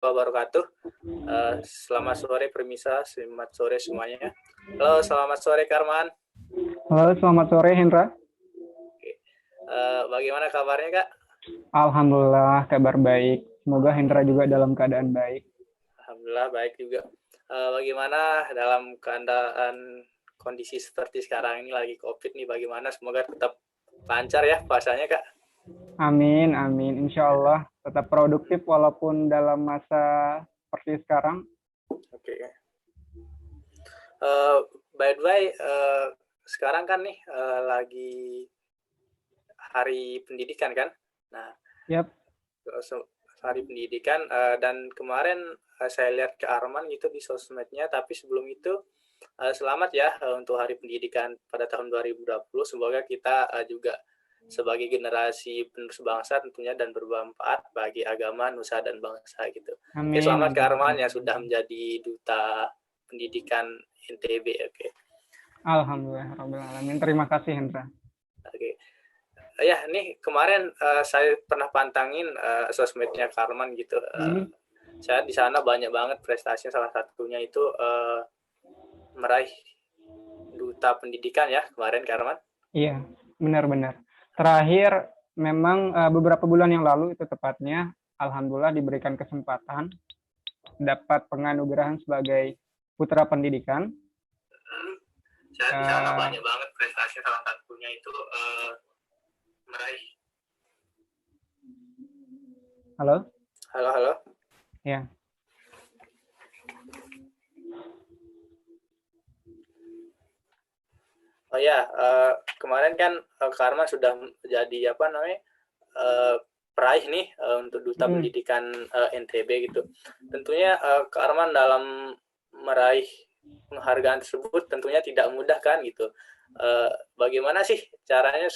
wabarakatuh. Selamat sore Permisa, selamat sore semuanya. Halo, selamat sore Karman. Halo, selamat sore Hendra. Bagaimana kabarnya Kak? Alhamdulillah kabar baik. Semoga Hendra juga dalam keadaan baik. Alhamdulillah baik juga. Bagaimana dalam keadaan kondisi seperti sekarang ini lagi COVID nih, bagaimana? Semoga tetap lancar ya puasanya Kak. Amin, amin. Insya Allah tetap produktif walaupun dalam masa seperti sekarang. Oke. By the way, sekarang kan nih lagi hari pendidikan kan? Nah, Yap. hari pendidikan dan kemarin saya lihat ke Arman gitu di sosmednya, tapi sebelum itu selamat ya untuk hari pendidikan pada tahun 2020. Semoga kita juga sebagai generasi penerus bangsa tentunya dan bermanfaat bagi agama, nusa dan bangsa gitu. Oke, Amin, selamat ke amin. Arman yang sudah menjadi duta pendidikan NTB. Oke. Alhamdulillah, Rabbil Alamin. Terima kasih Hendra. Oke. Ya, nih kemarin saya pernah pantangin sosmednya Karman gitu. Saya di sana banyak banget prestasinya, salah satunya itu meraih duta pendidikan ya kemarin Karman. Iya, benar-benar. Terakhir memang beberapa bulan yang lalu itu tepatnya, alhamdulillah diberikan kesempatan dapat penganugerahan sebagai putra pendidikan. Saya di sana banyak banget prestasinya, salah satunya itu meraih. Halo? Halo. Ya. Oh ya, kemarin kan Karma sudah jadi peraih nih untuk duta pendidikan NTB gitu. Tentunya Karman dalam meraih penghargaan tersebut tentunya tidak mudah kan gitu. Bagaimana sih caranya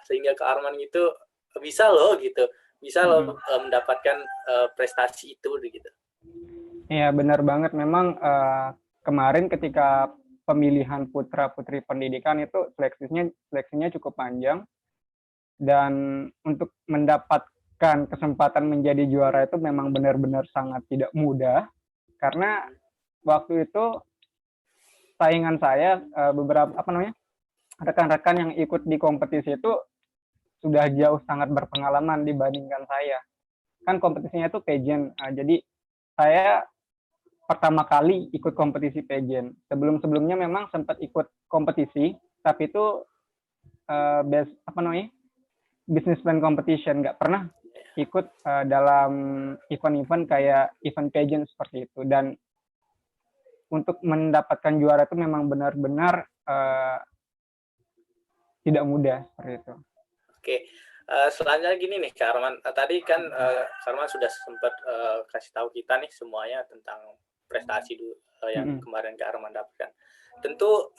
sehingga Karman gitu bisa loh mendapatkan prestasi itu gitu. Iya, benar banget. Memang kemarin ketika pemilihan putra-putri pendidikan itu seleksinya cukup panjang. Dan untuk mendapatkan kesempatan menjadi juara itu memang benar-benar sangat tidak mudah. Karena waktu itu saingan saya beberapa rekan-rekan yang ikut di kompetisi itu sudah jauh sangat berpengalaman dibandingkan saya. Kan kompetisinya itu pageant. Jadi saya pertama kali ikut kompetisi pageant. Sebelumnya memang sempat ikut kompetisi, tapi itu business plan competition, nggak pernah ikut dalam event-event kayak event pageant seperti itu. Dan untuk mendapatkan juara itu memang benar-benar tidak mudah seperti itu. Oke. Selanjutnya gini nih Kak Arman, tadi kan Kak Arman sudah sempat kasih tahu kita nih semuanya tentang prestasi yang kemarin Kak Arman dapatkan. Tentu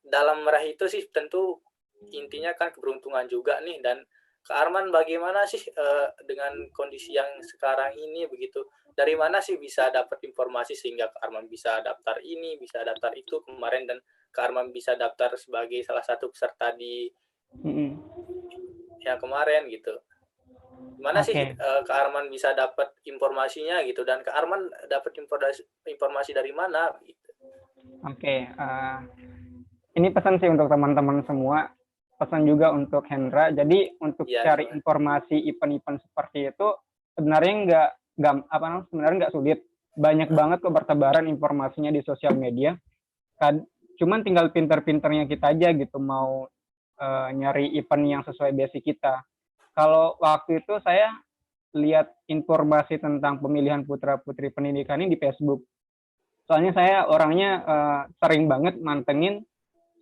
dalam meraih itu sih tentu intinya kan keberuntungan juga nih. Dan Kak Arman bagaimana sih dengan kondisi yang sekarang ini begitu? Dari mana sih bisa dapat informasi sehingga Kak Arman bisa daftar ini, bisa daftar itu kemarin, dan Kak Arman bisa daftar sebagai salah satu peserta di yang kemarin gitu. Gimana sih Kak Arman bisa dapat informasinya gitu, dan Kak Arman dapat informasi dari mana gitu? Ini pesan sih untuk teman-teman semua, pesan juga untuk Hendra. Jadi untuk cari informasi event-event seperti itu sebenarnya nggak sulit. Banyak banget kok bertebaran informasinya di sosial media. Cuman tinggal pinter-pinternya kita aja gitu mau nyari event yang sesuai basic kita. Kalau waktu itu saya lihat informasi tentang pemilihan putra-putri pendidikan ini di Facebook. Soalnya saya orangnya sering banget mantengin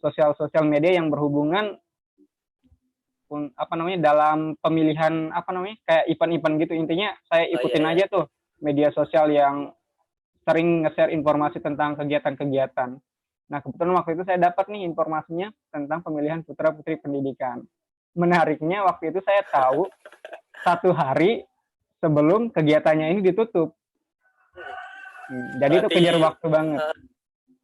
sosial media yang berhubungan dalam pemilihan kayak event-event gitu. Intinya saya ikutin aja tuh media sosial yang sering nge-share informasi tentang kegiatan-kegiatan. Nah, kebetulan waktu itu saya dapat nih informasinya tentang pemilihan putra-putri pendidikan. Menariknya waktu itu saya tahu 1 hari sebelum kegiatannya ini ditutup. Jadi itu kejar waktu banget.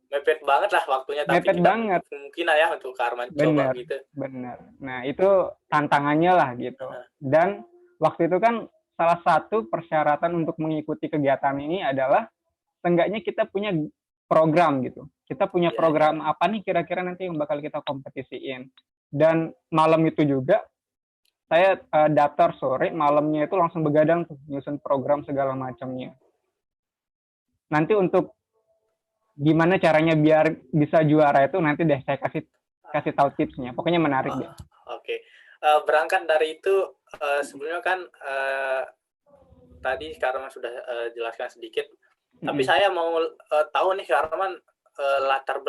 Mepet banget lah waktunya, tapi mepet banget. Mungkin ya untuk Kak Arman coba gitu. Bener. Nah, itu tantangannya lah gitu. Dan waktu itu kan salah satu persyaratan untuk mengikuti kegiatan ini adalah seenggaknya kita punya program gitu. Kita punya program apa nih kira-kira nanti yang bakal kita kompetisiin. Dan malam itu juga saya daftar sore, malamnya itu langsung begadang tuh nyusun program segala macamnya. Nanti untuk gimana caranya biar bisa juara itu nanti deh saya kasih tahu tipsnya. Pokoknya menarik deh. Oke. Berangkat dari itu sebelumnya kan tadi Kak Arman sudah jelaskan sedikit. Tapi saya mau tahu nih Kak Arman, latar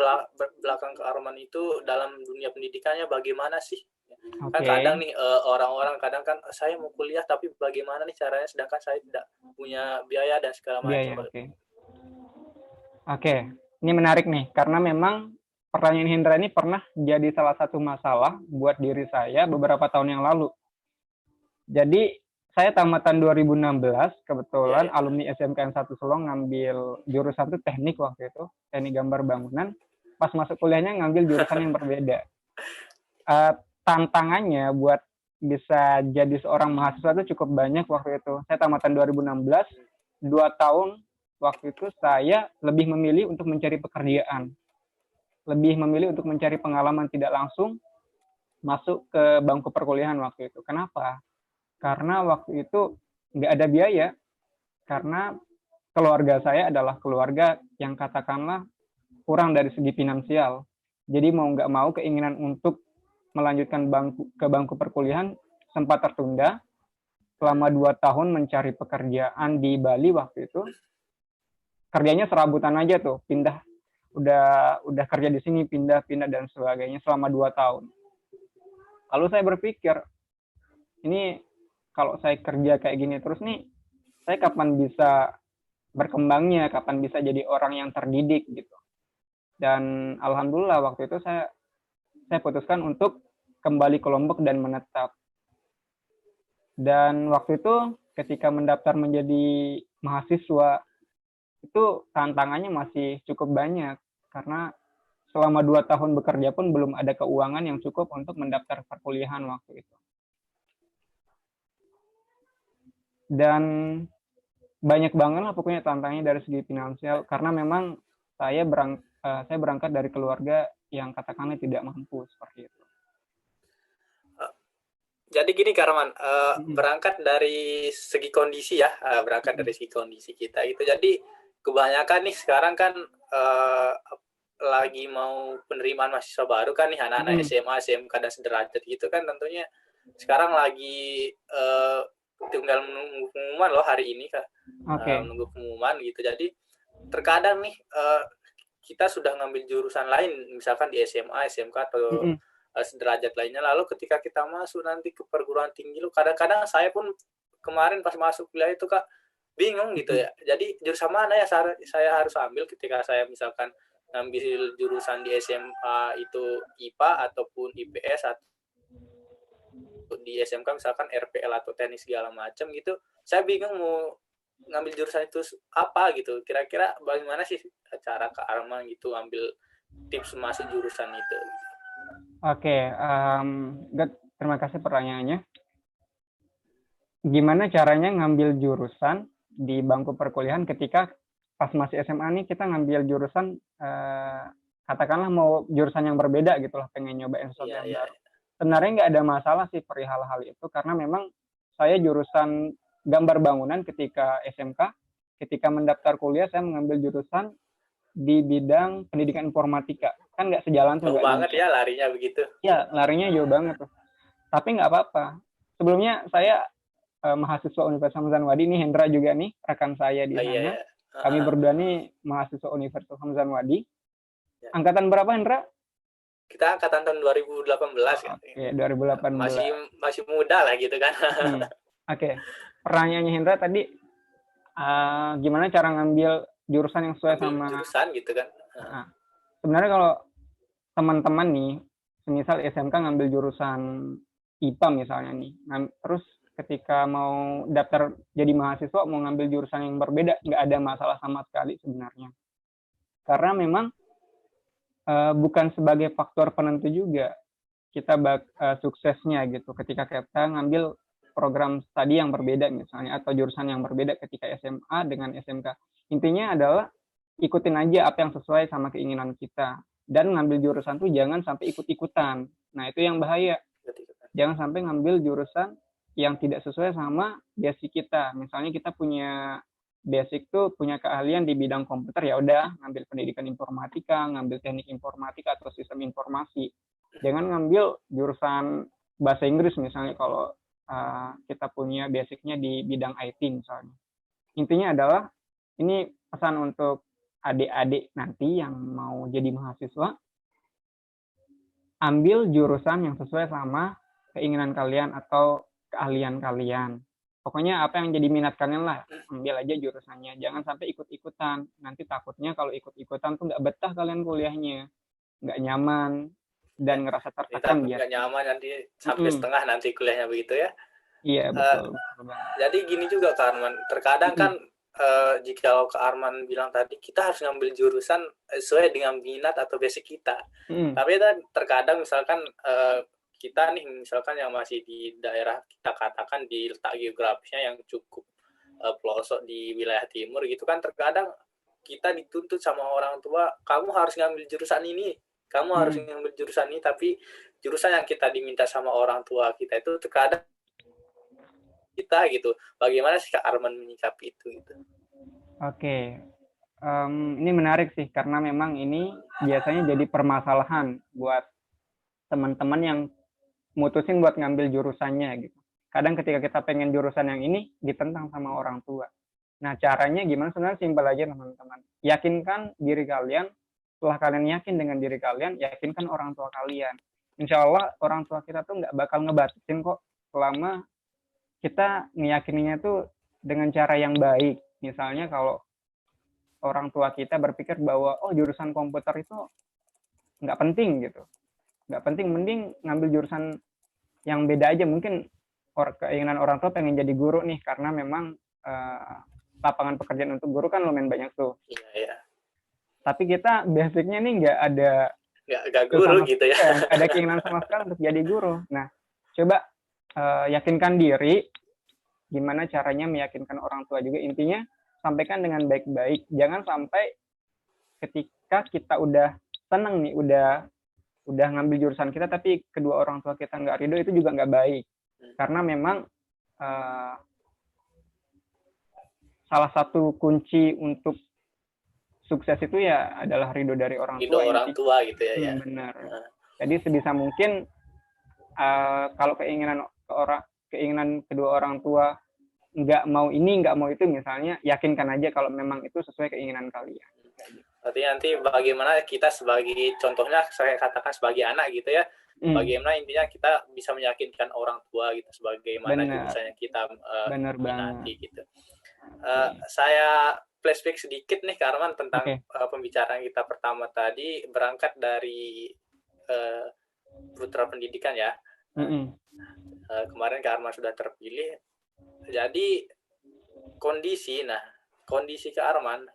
belakang Kak Arman itu dalam dunia pendidikannya bagaimana sih? Kan kadang nih orang-orang kadang kan saya mau kuliah tapi bagaimana nih caranya sedangkan saya tidak punya biaya dan segala macam. Oke. Ini menarik nih karena memang pertanyaan Hendra ini pernah jadi salah satu masalah buat diri saya beberapa tahun yang lalu. Jadi saya tamatan 2016 kebetulan alumni SMKN 1 Solo ngambil jurusan itu teknik waktu itu, teknik gambar bangunan. Pas masuk kuliahnya ngambil jurusan yang berbeda. Tantangannya buat bisa jadi seorang mahasiswa itu cukup banyak waktu itu. Saya tamatan 2016, 2 tahun waktu itu saya lebih memilih untuk mencari pekerjaan. Lebih memilih untuk mencari pengalaman tidak langsung masuk ke bangku perkuliahan waktu itu. Kenapa? Karena waktu itu nggak ada biaya. Karena keluarga saya adalah keluarga yang katakanlah kurang dari segi finansial. Jadi mau nggak mau keinginan untuk melanjutkan ke bangku perkuliahan sempat tertunda. Selama 2 tahun mencari pekerjaan di Bali waktu itu, kerjanya serabutan aja tuh, pindah, udah kerja di sini, pindah dan sebagainya selama 2 tahun. Lalu saya berpikir, ini kalau saya kerja kayak gini terus nih, saya kapan bisa berkembangnya, kapan bisa jadi orang yang terdidik gitu. Dan alhamdulillah waktu itu saya putuskan untuk kembali ke Lombok dan menetap. Dan waktu itu ketika mendaftar menjadi mahasiswa, itu tantangannya masih cukup banyak. Karena selama 2 tahun bekerja pun belum ada keuangan yang cukup untuk mendaftar perkuliahan waktu itu. Dan banyak banget lah pokoknya tantangannya dari segi finansial. Karena memang saya berangkat dari keluarga yang katakanlah tidak mampu seperti itu. Jadi gini Kak Arman, berangkat dari segi kondisi ya, dari segi kondisi kita itu. Jadi kebanyakan nih sekarang kan lagi mau penerimaan mahasiswa baru kan nih, anak-anak SMA, SMK dan sederajat gitu kan, tentunya sekarang lagi tinggal menunggu pengumuman loh hari ini Kak. Menunggu pengumuman gitu. Jadi terkadang nih kita sudah ngambil jurusan lain, misalkan di SMA, SMK atau sederajat lainnya, lalu ketika kita masuk nanti ke perguruan tinggi, kadang-kadang saya pun kemarin pas masuk kuliah itu Kak bingung gitu ya. Jadi jurusan mana ya saya harus ambil ketika saya misalkan ngambil jurusan di SMA itu IPA ataupun IPS, atau di SMK misalkan RPL atau teknik segala macam gitu. Saya bingung mau ngambil jurusan itu apa gitu. Kira-kira bagaimana sih cara Kak Arman gitu ambil tips masuk jurusan itu? Oke, terima kasih pertanyaannya. Gimana caranya ngambil jurusan di bangku perkuliahan ketika pas masih SMA nih kita ngambil jurusan, katakanlah mau jurusan yang berbeda gitu lah, pengen nyobain sesuatu yang baru. Sebenarnya nggak ada masalah sih perihal hal itu, karena memang saya jurusan gambar bangunan ketika SMK, ketika mendaftar kuliah saya mengambil jurusan di bidang pendidikan informatika. Kan nggak sejalan tuh. Jauh banget ya larinya begitu. Ya, larinya jauh banget tuh. Tapi nggak apa-apa. Sebelumnya saya mahasiswa Universitas Hamzah Wadi, nih Hendra juga nih, rekan saya di sana. Kami berdua nih mahasiswa Universitas Hamzah Wadi. Angkatan berapa Hendra? Kita angkatan tahun 2018 kan. Oke, 2018. Masih muda lah gitu kan. Oke. Pertanyaannya Hendra tadi, gimana cara ngambil jurusan yang sesuai sama jurusan gitu kan. Sebenarnya kalau teman-teman nih, misal SMK ngambil jurusan IPA misalnya nih, terus ketika mau daftar jadi mahasiswa mau ngambil jurusan yang berbeda, nggak ada masalah sama sekali sebenarnya. Karena memang bukan sebagai faktor penentu juga kita suksesnya gitu ketika kita ngambil program studi yang berbeda misalnya, atau jurusan yang berbeda ketika SMA dengan SMK. Intinya adalah ikutin aja apa yang sesuai sama keinginan kita. Dan ngambil jurusan tuh jangan sampai ikut-ikutan. Nah, itu yang bahaya. Jangan sampai ngambil jurusan yang tidak sesuai sama basic kita. Misalnya kita punya basic tuh punya keahlian di bidang komputer, ya udah ngambil pendidikan informatika, ngambil teknik informatika atau sistem informasi. Jangan ngambil jurusan bahasa Inggris misalnya kalau kita punya basicnya di bidang IT misalnya. Intinya adalah ini pesan untuk adik-adik nanti yang mau jadi mahasiswa, ambil jurusan yang sesuai sama keinginan kalian atau keahlian kalian. Pokoknya apa yang jadi minat kalian lah, ambil aja jurusannya. Jangan sampai ikut-ikutan. Nanti takutnya kalau ikut-ikutan tuh nggak betah kalian kuliahnya. Nggak nyaman dan ngerasa tertekan. Nggak nyaman nanti sampai setengah nanti kuliahnya begitu ya. Iya, betul. Jadi gini juga Kak Arman, terkadang kan jika Kak Arman bilang tadi, kita harus ngambil jurusan sesuai dengan minat atau basic kita. Tapi terkadang misalkan kita nih misalkan yang masih di daerah kita katakan di letak geografisnya yang cukup pelosok di wilayah timur gitu kan, terkadang kita dituntut sama orang tua, kamu harus ngambil jurusan ini, kamu harus ngambil jurusan ini, tapi jurusan yang kita diminta sama orang tua kita itu terkadang kita gitu. Bagaimana sih Kak Arman menyikapi itu gitu? Oke. Ini menarik sih karena memang ini biasanya jadi permasalahan buat teman-teman yang mutusin buat ngambil jurusannya gitu. Kadang ketika kita pengen jurusan yang ini ditentang sama orang tua. Nah, caranya gimana? Sebenarnya simpel aja teman-teman. Yakinkan diri kalian. Setelah kalian yakin dengan diri kalian, yakinkan orang tua kalian. Insya Allah orang tua kita tuh nggak bakal ngebatasin kok selama kita meyakininya tuh dengan cara yang baik. Misalnya kalau orang tua kita berpikir bahwa oh jurusan komputer itu nggak penting gitu. Nggak penting, mending ngambil jurusan yang beda aja. Mungkin keinginan orang tua pengen jadi guru nih, karena memang lapangan pekerjaan untuk guru kan lumayan banyak tuh. Iya. Tapi kita basicnya nih nggak guru gitu ya. Nggak ada keinginan sama sekali untuk jadi guru. Nah, coba yakinkan diri. Gimana caranya meyakinkan orang tua juga. Intinya sampaikan dengan baik-baik. Jangan sampai ketika kita udah seneng nih, udah ngambil jurusan kita, tapi kedua orang tua kita nggak ridho, itu juga nggak baik. Karena memang salah satu kunci untuk sukses itu ya adalah ridho dari orang tua. Ridho orang tua gitu ya. Benar. Jadi sebisa mungkin kalau keinginan kedua orang tua nggak mau ini, nggak mau itu misalnya, yakinkan aja kalau memang itu sesuai keinginan kalian. Berarti nanti bagaimana kita sebagai, contohnya saya katakan sebagai anak gitu ya, bagaimana intinya kita bisa meyakinkan orang tua gitu, sebagaimana misalnya kita minati gitu. Saya flashback sedikit nih Kak Arman tentang pembicaraan kita pertama tadi, berangkat dari putra pendidikan ya. Kemarin Kak Arman sudah terpilih. Jadi kondisi Kak Arman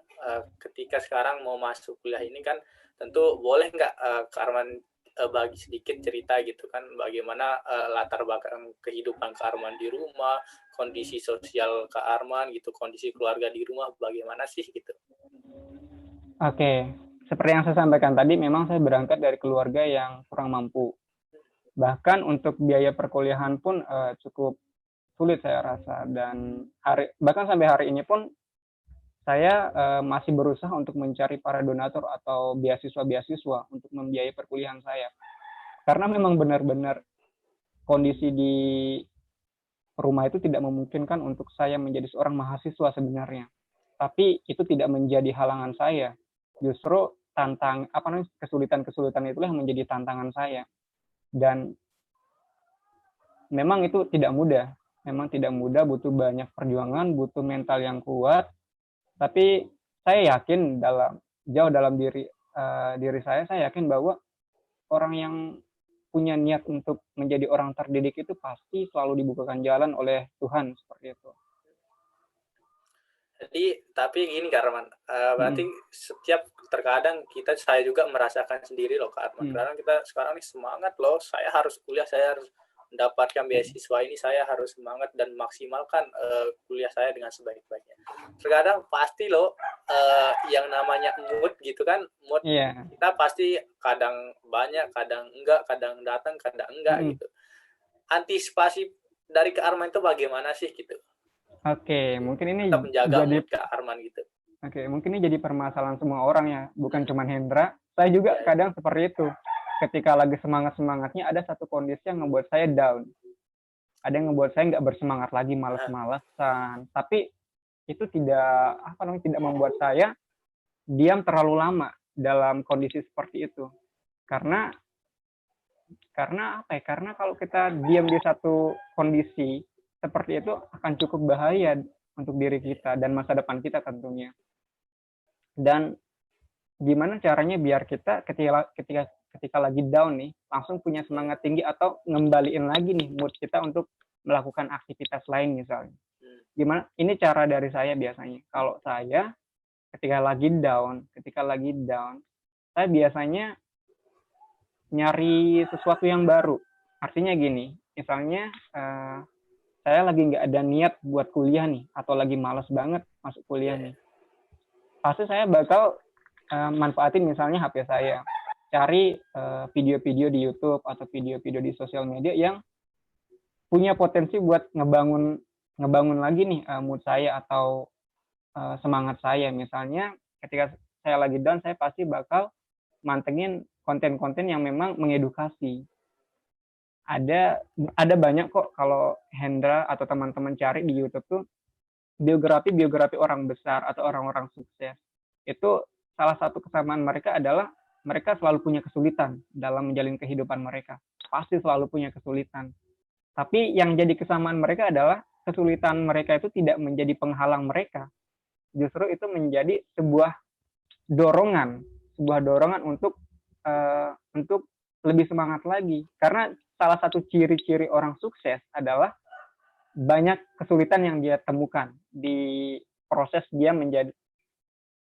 ketika sekarang mau masuk kuliah ini kan, tentu boleh nggak Kak Arman bagi sedikit cerita gitu kan, bagaimana latar belakang kehidupan Kak Arman di rumah, kondisi sosial Kak Arman gitu, kondisi keluarga di rumah bagaimana sih gitu. Oke, seperti yang saya sampaikan tadi, memang saya berangkat dari keluarga yang kurang mampu. Bahkan untuk biaya perkuliahan pun cukup sulit saya rasa, dan bahkan sampai hari ini pun saya masih berusaha untuk mencari para donatur atau beasiswa untuk membiayai perkuliahan saya. Karena memang benar-benar kondisi di rumah itu tidak memungkinkan untuk saya menjadi seorang mahasiswa sebenarnya. Tapi itu tidak menjadi halangan saya. Justru kesulitan-kesulitan itulah yang menjadi tantangan saya. Dan memang itu tidak mudah. Memang tidak mudah, butuh banyak perjuangan, butuh mental yang kuat. Tapi saya yakin dalam diri saya yakin bahwa orang yang punya niat untuk menjadi orang terdidik itu pasti selalu dibukakan jalan oleh Tuhan, seperti itu. Jadi, tapi gini Kak Arman, berarti setiap terkadang saya juga merasakan sendiri loh Kak Arman. Kadang kita sekarang nih semangat loh, saya harus kuliah, saya harus mendapatkan beasiswa ini saya harus semangat dan maksimalkan kuliah saya dengan sebaik-baiknya. Terkadang pasti loh yang namanya mood gitu kan, mood kita pasti kadang banyak, kadang enggak, kadang datang, kadang enggak gitu. Antisipasi dari Kak Arman itu bagaimana sih gitu? Oke, mungkin ini tetap menjaga jadi mood Kak Arman gitu. Oke, mungkin ini jadi permasalahan semua orang ya, bukan cuma Hendra. Saya juga kadang seperti itu. Ketika lagi semangat-semangatnya, ada satu kondisi yang ngebuat saya down. Ada yang ngebuat saya nggak bersemangat lagi, malas-malasan. Tapi itu tidak membuat saya diam terlalu lama dalam kondisi seperti itu. Karena Karena kalau kita diam di satu kondisi seperti itu akan cukup bahaya untuk diri kita dan masa depan kita tentunya. Dan gimana caranya biar kita ketika lagi down nih langsung punya semangat tinggi atau ngembaliin lagi nih mood kita untuk melakukan aktivitas lain misalnya. Gimana? Ini cara dari saya biasanya. Kalau saya ketika lagi down, saya biasanya nyari sesuatu yang baru. Artinya gini, misalnya saya lagi nggak ada niat buat kuliah nih, atau lagi malas banget masuk kuliah nih. Pasti saya bakal manfaatin misalnya HP saya, cari video-video di YouTube atau video-video di sosial media yang punya potensi buat ngebangun lagi nih mood saya atau semangat saya. Misalnya ketika saya lagi down, saya pasti bakal mantengin konten-konten yang memang mengedukasi. Ada banyak kok kalau Hendra atau teman-teman cari di YouTube tuh biografi orang besar atau orang-orang sukses. Itu salah satu kesamaan mereka adalah mereka selalu punya kesulitan dalam menjalin kehidupan mereka. Pasti selalu punya kesulitan. Tapi yang jadi kesamaan mereka adalah kesulitan mereka itu tidak menjadi penghalang mereka. Justru itu menjadi sebuah dorongan untuk lebih semangat lagi. Karena salah satu ciri-ciri orang sukses adalah banyak kesulitan yang dia temukan di proses dia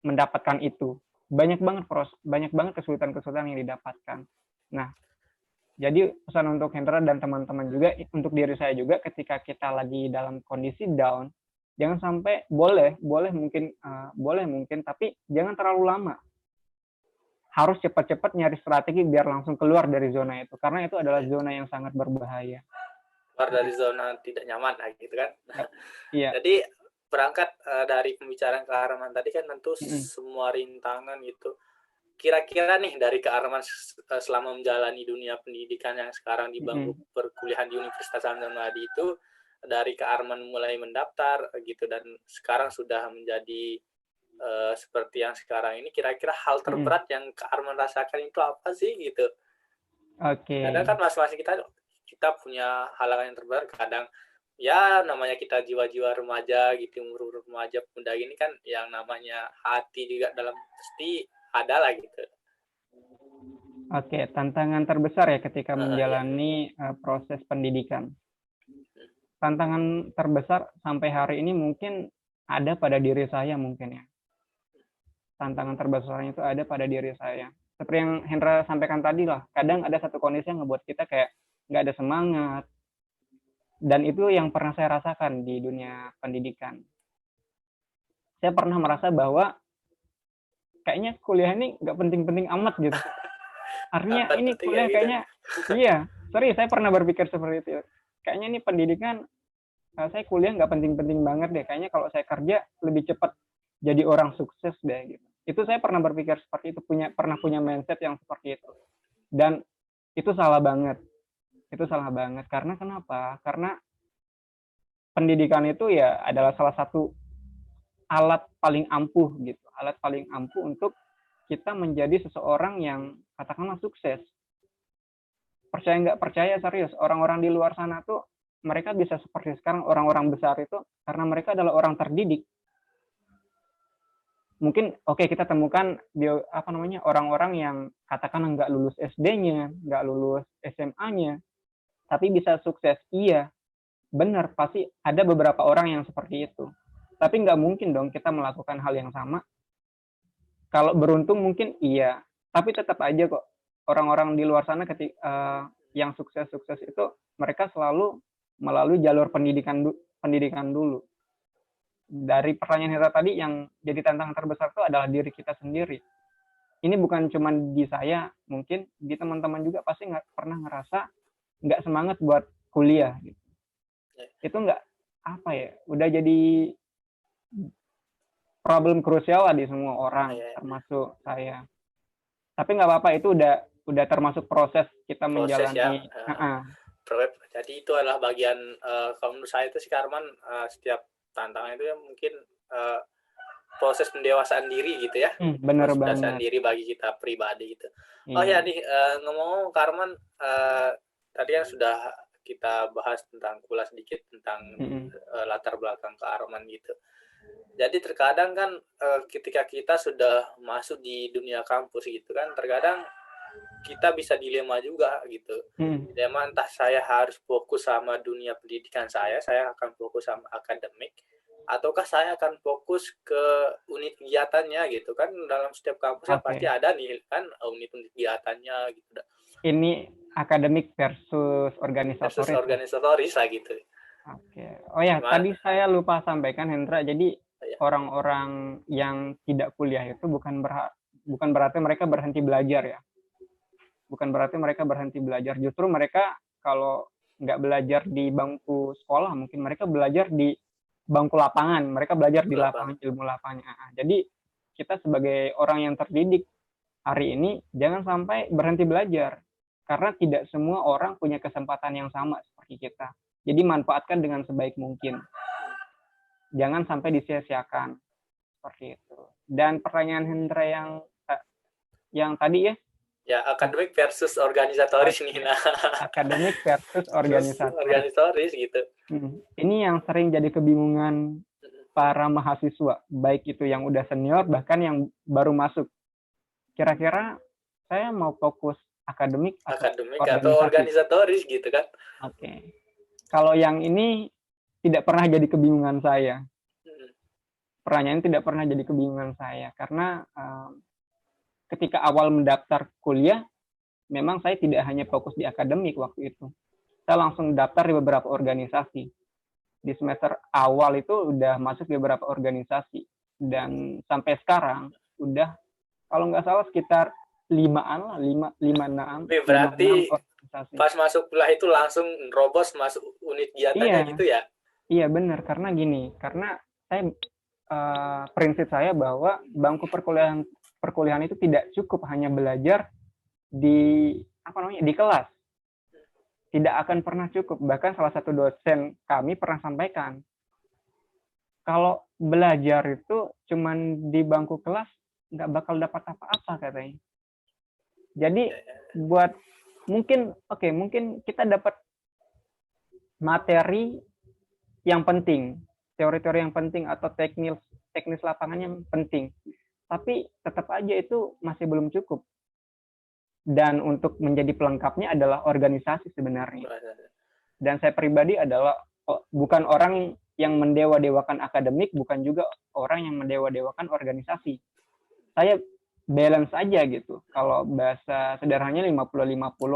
mendapatkan itu. Banyak banget kesulitan-kesulitan yang didapatkan. Nah, jadi pesan untuk Hendra dan teman-teman juga, untuk diri saya juga, ketika kita lagi dalam kondisi down, jangan sampai boleh mungkin, tapi jangan terlalu lama. Harus cepat-cepat nyari strategi biar langsung keluar dari zona itu, karena itu adalah zona yang sangat berbahaya. Keluar dari zona tidak nyaman, gitu kan? Iya. Jadi berangkat dari pembicaraan Kak Arman tadi kan tentu semua rintangan gitu. Kira-kira nih dari Kak Arman selama menjalani dunia pendidikan yang sekarang di bangku perkuliahan di Universitas Hamzah itu, dari Kak Arman mulai mendaftar gitu dan sekarang sudah menjadi seperti yang sekarang ini, kira-kira hal terberat yang Kak Arman rasakan itu apa sih gitu? Oke. Kadang kan masing-masing kita punya halangan yang terberat. Kadang ya namanya kita jiwa-jiwa remaja gitu, umur remaja pemuda ini kan yang namanya hati juga dalam pasti ada lah gitu. Oke, tantangan terbesar ya ketika menjalani proses pendidikan. Tantangan terbesar sampai hari ini mungkin ada pada diri saya mungkin ya. Tantangan terbesarnya itu ada pada diri saya. Seperti yang Hendra sampaikan tadi lah, kadang ada satu kondisi yang ngebuat kita kayak nggak ada semangat. Dan itu yang pernah saya rasakan di dunia pendidikan. Saya pernah merasa bahwa kayaknya kuliah ini nggak penting-penting amat gitu. Artinya ini kuliah kayaknya, iya, serius saya pernah berpikir seperti itu. Kayaknya ini pendidikan, saya kuliah nggak penting-penting banget deh. Kayaknya kalau saya kerja lebih cepat jadi orang sukses deh gitu. Itu saya pernah berpikir seperti itu, pernah punya mindset yang seperti itu. Dan itu salah banget. Itu salah banget. Karena kenapa? Karena pendidikan itu ya adalah salah satu alat paling ampuh gitu. Alat paling ampuh untuk kita menjadi seseorang yang katakanlah sukses. Percaya nggak percaya, serius, orang-orang di luar sana tuh mereka bisa seperti sekarang, orang-orang besar itu karena mereka adalah orang terdidik. Mungkin kita temukan orang-orang yang katakan nggak lulus SD-nya, nggak lulus SMA-nya, tapi bisa sukses. Iya, benar, pasti ada beberapa orang yang seperti itu. Tapi nggak mungkin dong kita melakukan hal yang sama. Kalau beruntung mungkin iya, tapi tetap aja kok orang-orang di luar sana yang sukses-sukses itu mereka selalu melalui jalur pendidikan dulu. Dari pertanyaan Hera tadi, yang jadi tantangan terbesar itu adalah diri kita sendiri. Ini bukan cuma di saya, mungkin di teman-teman juga pasti nggak pernah ngerasa nggak semangat buat kuliah gitu. Itu nggak apa ya, udah jadi problem krusial lah di semua orang, termasuk saya. Tapi nggak apa-apa, itu udah termasuk proses kita menjalani. Jadi itu adalah bagian, kalau menurut saya itu sih Karman, setiap tantangan itu ya mungkin proses pendewasaan diri gitu ya. Bener proses banget. pendewasaan diri bagi kita pribadi gitu. Oh ya nih, ngomong-ngomong Karman, tadi yang sudah kita bahas tentang kuliah sedikit tentang latar belakang ke Arman gitu. Jadi terkadang kan ketika kita sudah masuk di dunia kampus gitu kan, terkadang kita bisa dilema juga gitu. Dilema entah saya harus fokus sama dunia pendidikan saya akan fokus sama akademik, ataukah saya akan fokus ke unit kegiatannya gitu kan. Dalam setiap kampus kan pasti ada nih kan unit kegiatannya gitu. Ini akademik versus organisatoris lah gitu. Oh ya, tadi saya lupa sampaikan Hendra, jadi orang-orang yang tidak kuliah itu bukan berarti mereka berhenti belajar ya. Bukan berarti mereka berhenti belajar. Justru mereka kalau nggak belajar di bangku sekolah, mungkin mereka belajar di bangku lapangan. Mereka belajar di lapangan, ilmu lapangan. Jadi kita sebagai orang yang terdidik hari ini jangan sampai berhenti belajar. Karena tidak semua orang punya kesempatan yang sama seperti kita. Jadi manfaatkan dengan sebaik mungkin. Jangan sampai disia-siakan. Seperti itu. Dan pertanyaan Hendra yang tadi ya, akademik versus organisatoris nih. Nah, akademik versus organisatoris gitu. Ini yang sering jadi kebingungan para mahasiswa, baik itu yang udah senior bahkan yang baru masuk. Kira-kira saya mau fokus akademik atau organisatoris gitu kan? Kalau yang ini tidak pernah jadi kebingungan saya. Pertanyaan tidak pernah jadi kebingungan saya karena ketika awal mendaftar kuliah, memang saya tidak hanya fokus di akademik waktu itu. Saya langsung daftar di beberapa organisasi. Di semester awal itu udah masuk di beberapa organisasi. Dan sampai sekarang, udah kalau nggak salah sekitar 5-6. Berarti pas masuk kuliah itu langsung nerobos masuk unit kegiatannya gitu ya? Iya benar, karena gini. Karena saya prinsip saya bahwa bangku perkuliahan itu tidak cukup hanya belajar di kelas. Tidak akan pernah cukup. Bahkan salah satu dosen kami pernah sampaikan, kalau belajar itu cuman di bangku kelas nggak bakal dapat apa-apa katanya. Jadi buat mungkin kita dapat materi yang penting, teori-teori yang penting atau teknis lapangannya yang penting. Tapi tetap aja itu masih belum cukup. Dan untuk menjadi pelengkapnya adalah organisasi sebenarnya. Dan saya pribadi adalah bukan orang yang mendewa-dewakan akademik, bukan juga orang yang mendewa-dewakan organisasi. Saya balance aja gitu. Kalau bahasa sederhananya 50-50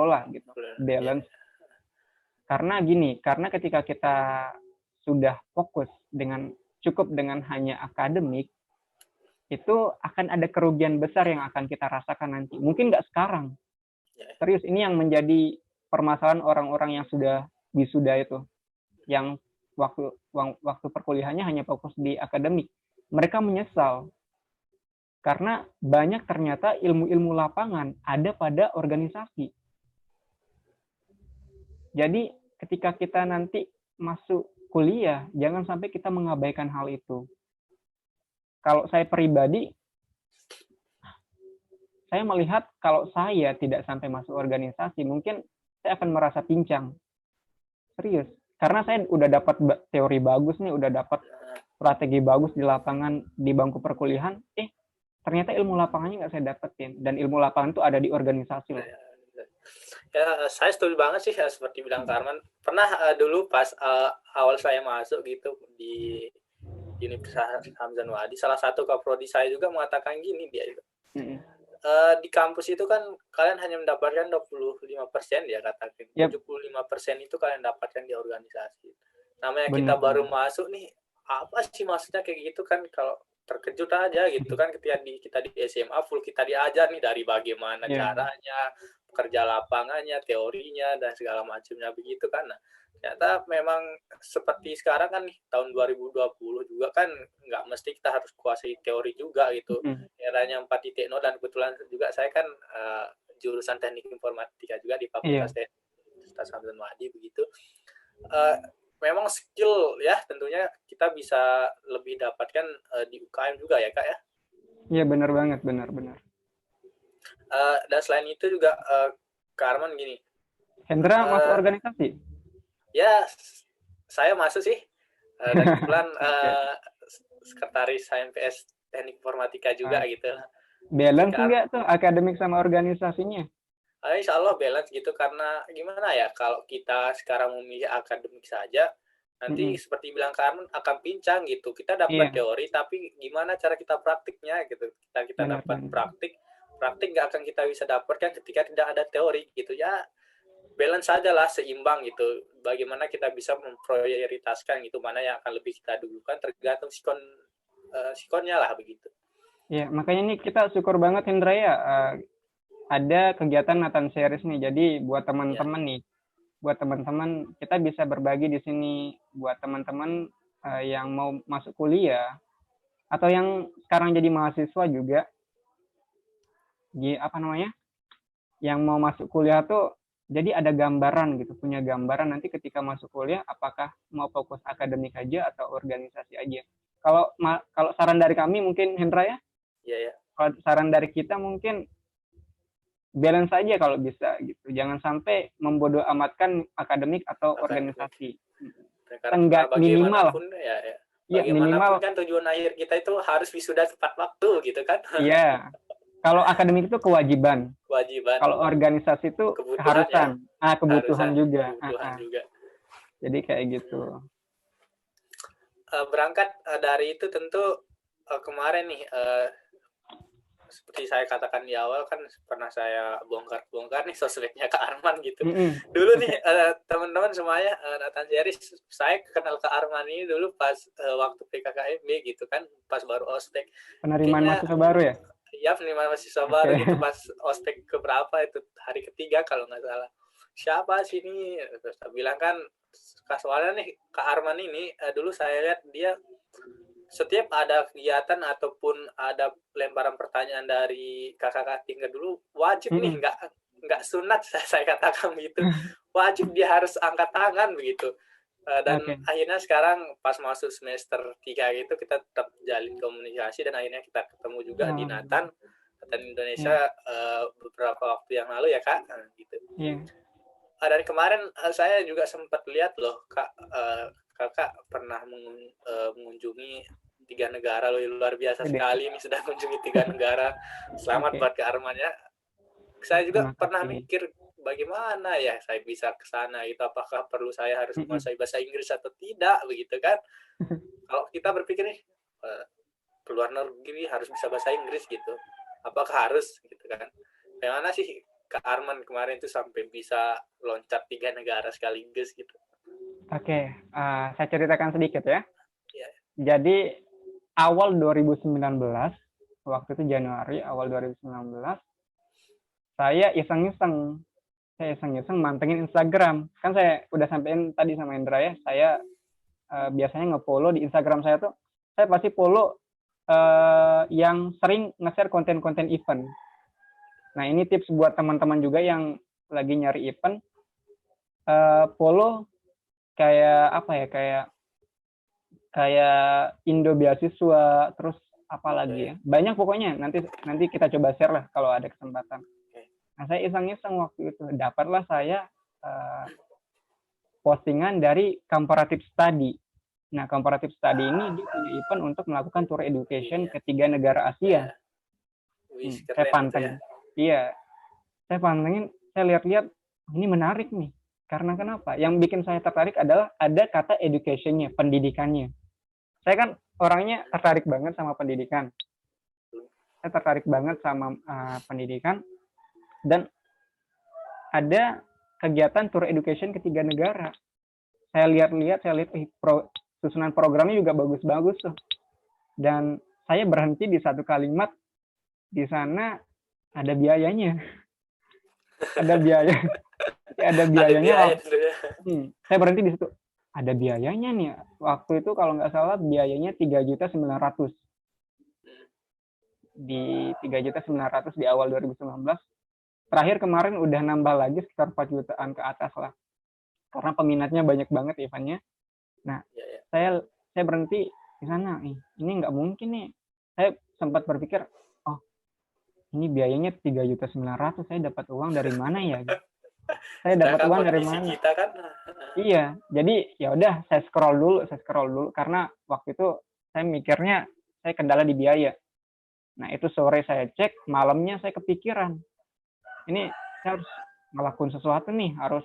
lah gitu. Balance. Karena gini, karena ketika kita sudah fokus cukup dengan hanya akademik, itu akan ada kerugian besar yang akan kita rasakan nanti. Mungkin nggak sekarang. Serius, ini yang menjadi permasalahan orang-orang yang sudah wisuda itu. Yang waktu perkuliahannya hanya fokus di akademik. Mereka menyesal. Karena banyak ternyata ilmu-ilmu lapangan ada pada organisasi. Jadi ketika kita nanti masuk kuliah, jangan sampai kita mengabaikan hal itu. Kalau saya pribadi, saya melihat kalau saya tidak sampai masuk organisasi, mungkin saya akan merasa pincang. Serius. Karena saya udah dapat teori bagus nih, udah dapat strategi bagus di lapangan, di bangku perkuliahan, ternyata ilmu lapangannya nggak saya dapetin. Dan ilmu lapangan itu ada di organisasi loh. Ya, saya setuju banget sih seperti bilang Karman. Pernah dulu pas awal saya masuk gitu di Universitas Hamzah Wadi, salah satu kaprodi saya juga mengatakan gini dia itu. di kampus itu kan kalian hanya mendapatkan 25% ya katakan. Yap. 75% itu kalian dapatkan di organisasi. Namanya kita Benar. baru masuk nih, apa sih maksudnya kayak gitu kan, kalau terkejut aja gitu kan ketika kita di SMA full kita diajar nih dari bagaimana caranya, kerja lapangannya, teorinya dan segala macamnya begitu kan. Nah, ternyata memang seperti sekarang kan nih tahun 2020 juga kan nggak mesti kita harus kuasai teori juga gitu. Eranya 4.0 dan kebetulan juga saya kan jurusan teknik informatika juga di Fakultas Teknik Hasanuddin Wadi begitu. Memang skill ya tentunya kita bisa lebih dapatkan di UKM juga ya Kak ya. Iya benar banget, benar. Dan selain itu juga Kak Arman gini. Hendra masuk organisasi? Ya saya masuk sih. Dan kebetulan sekretaris HMPS Teknik Informatika juga gitu. Balance enggak tuh akademik sama organisasinya? Insya Allah balance gitu, karena gimana ya, kalau kita sekarang memilih akademik saja nanti seperti bilang Karmen akan pincang gitu. Kita dapat teori tapi gimana cara kita praktiknya gitu. Kita dapat praktik nggak akan kita bisa dapatkan ketika tidak ada teori gitu ya. Balance saja lah, seimbang gitu. Bagaimana kita bisa memprioritaskan gitu, mana yang akan lebih kita dulukan tergantung sikonnya lah begitu. Ya makanya nih kita syukur banget Hendra ya, ada kegiatan Nathan Series nih. Jadi buat teman-teman nih, buat teman-teman kita bisa berbagi di sini buat teman-teman yang mau masuk kuliah atau yang sekarang jadi mahasiswa juga. Yang mau masuk kuliah tuh jadi ada gambaran gitu, punya gambaran nanti ketika masuk kuliah apakah mau fokus akademik aja atau organisasi aja. Kalau saran dari kami mungkin Hendra ya. Iya. Kalau saran dari kita mungkin balance saja kalau bisa gitu. Jangan sampai membodoh amatkan akademik atau organisasi. Enggak minimal ya minimal kan tujuan akhir kita itu harus wisuda tepat waktu gitu kan. Iya. Kalau akademik itu kewajiban. Kalau organisasi itu keharusan. Kebutuhan juga. Jadi kayak gitu. Berangkat dari itu tentu kemarin nih seperti saya katakan di awal kan pernah saya bongkar nih sosmednya Kak Arman gitu. Dulu nih teman-teman semuanya Nathan Series, saya kenal Kak Arman ini dulu pas waktu PKKMB gitu kan, pas baru ospek. Penerimaan mahasiswa baru ya? Iya, penerimaan mahasiswa baru gitu pas ospek keberapa itu, hari ketiga kalau nggak salah. Siapa sih ini? Terus saya bilang kan, soalnya nih Kak Arman ini dulu saya lihat dia setiap ada kegiatan ataupun ada lemparan pertanyaan dari kakak-kakak tingkat dulu wajib nih, nggak sunat saya katakan begitu, wajib dia harus angkat tangan begitu. Dan akhirnya sekarang pas masuk semester 3 gitu kita tetap jalin komunikasi dan akhirnya kita ketemu juga di Nathan Indonesia beberapa waktu yang lalu ya Kak gitu. Dari kemarin saya juga sempat lihat loh Kak, Kakak pernah mengunjungi 3 negara loh, luar biasa sekali nih sudah mengunjungi 3 negara. Selamat buat Kak Arman ya. Saya juga pernah mikir bagaimana ya saya bisa ke sana gitu, apakah perlu saya harus menguasai bahasa Inggris atau tidak begitu kan. Kalau kita berpikir nih ke luar negeri harus bisa bahasa Inggris gitu, apakah harus gitu kan. Bagaimana sih Kak Arman kemarin tuh sampai bisa loncat 3 negara sekaligus gitu? Saya ceritakan sedikit ya. Jadi awal 2019, waktu itu Januari awal 2019, saya iseng-iseng mantengin Instagram. Kan saya udah sampein tadi sama Indra ya, saya biasanya nge-follow di Instagram saya tuh, saya pasti follow yang sering nge-share konten-konten event. Nah ini tips buat teman-teman juga yang lagi nyari event, follow kayak kayak Indo Beasiswa, terus apa lagi ya, banyak pokoknya, nanti kita coba share lah kalau ada kesempatan. Nah saya iseng-iseng waktu itu dapatlah saya postingan dari Comparative Study. Nah Comparative Study ini dia punya event untuk melakukan tour education ke 3 negara Asia. Saya pantengin, saya pantengin, saya lihat-lihat ini menarik nih. Karena kenapa? Yang bikin saya tertarik adalah ada kata education-nya, pendidikannya. Saya kan orangnya tertarik banget sama pendidikan. saya tertarik banget sama pendidikan, dan ada kegiatan tour education ke 3 negara. Saya lihat susunan programnya juga bagus-bagus tuh. Dan saya berhenti di satu kalimat, di sana ada biayanya. Ada biaya. Ada biayanya. Ada biaya, saya berhenti di situ. Ada biayanya nih. Waktu itu kalau nggak salah biayanya 3.900.000. Di 3.900.000 di awal 2019. Terakhir kemarin udah nambah lagi sekitar 4 jutaan ke atas lah. Karena peminatnya banyak banget eventnya. Nah, saya berhenti di sana nih. Ini nggak mungkin nih. Saya sempat berpikir, oh ini biayanya 3.900.000, saya dapat uang dari mana ya? Saya dapat uang dari mana? Kita kan. Iya, jadi ya udah saya scroll dulu karena waktu itu saya mikirnya saya kendala di biaya. Nah, itu sore saya cek, malamnya saya kepikiran. Ini saya harus melakukan sesuatu nih, harus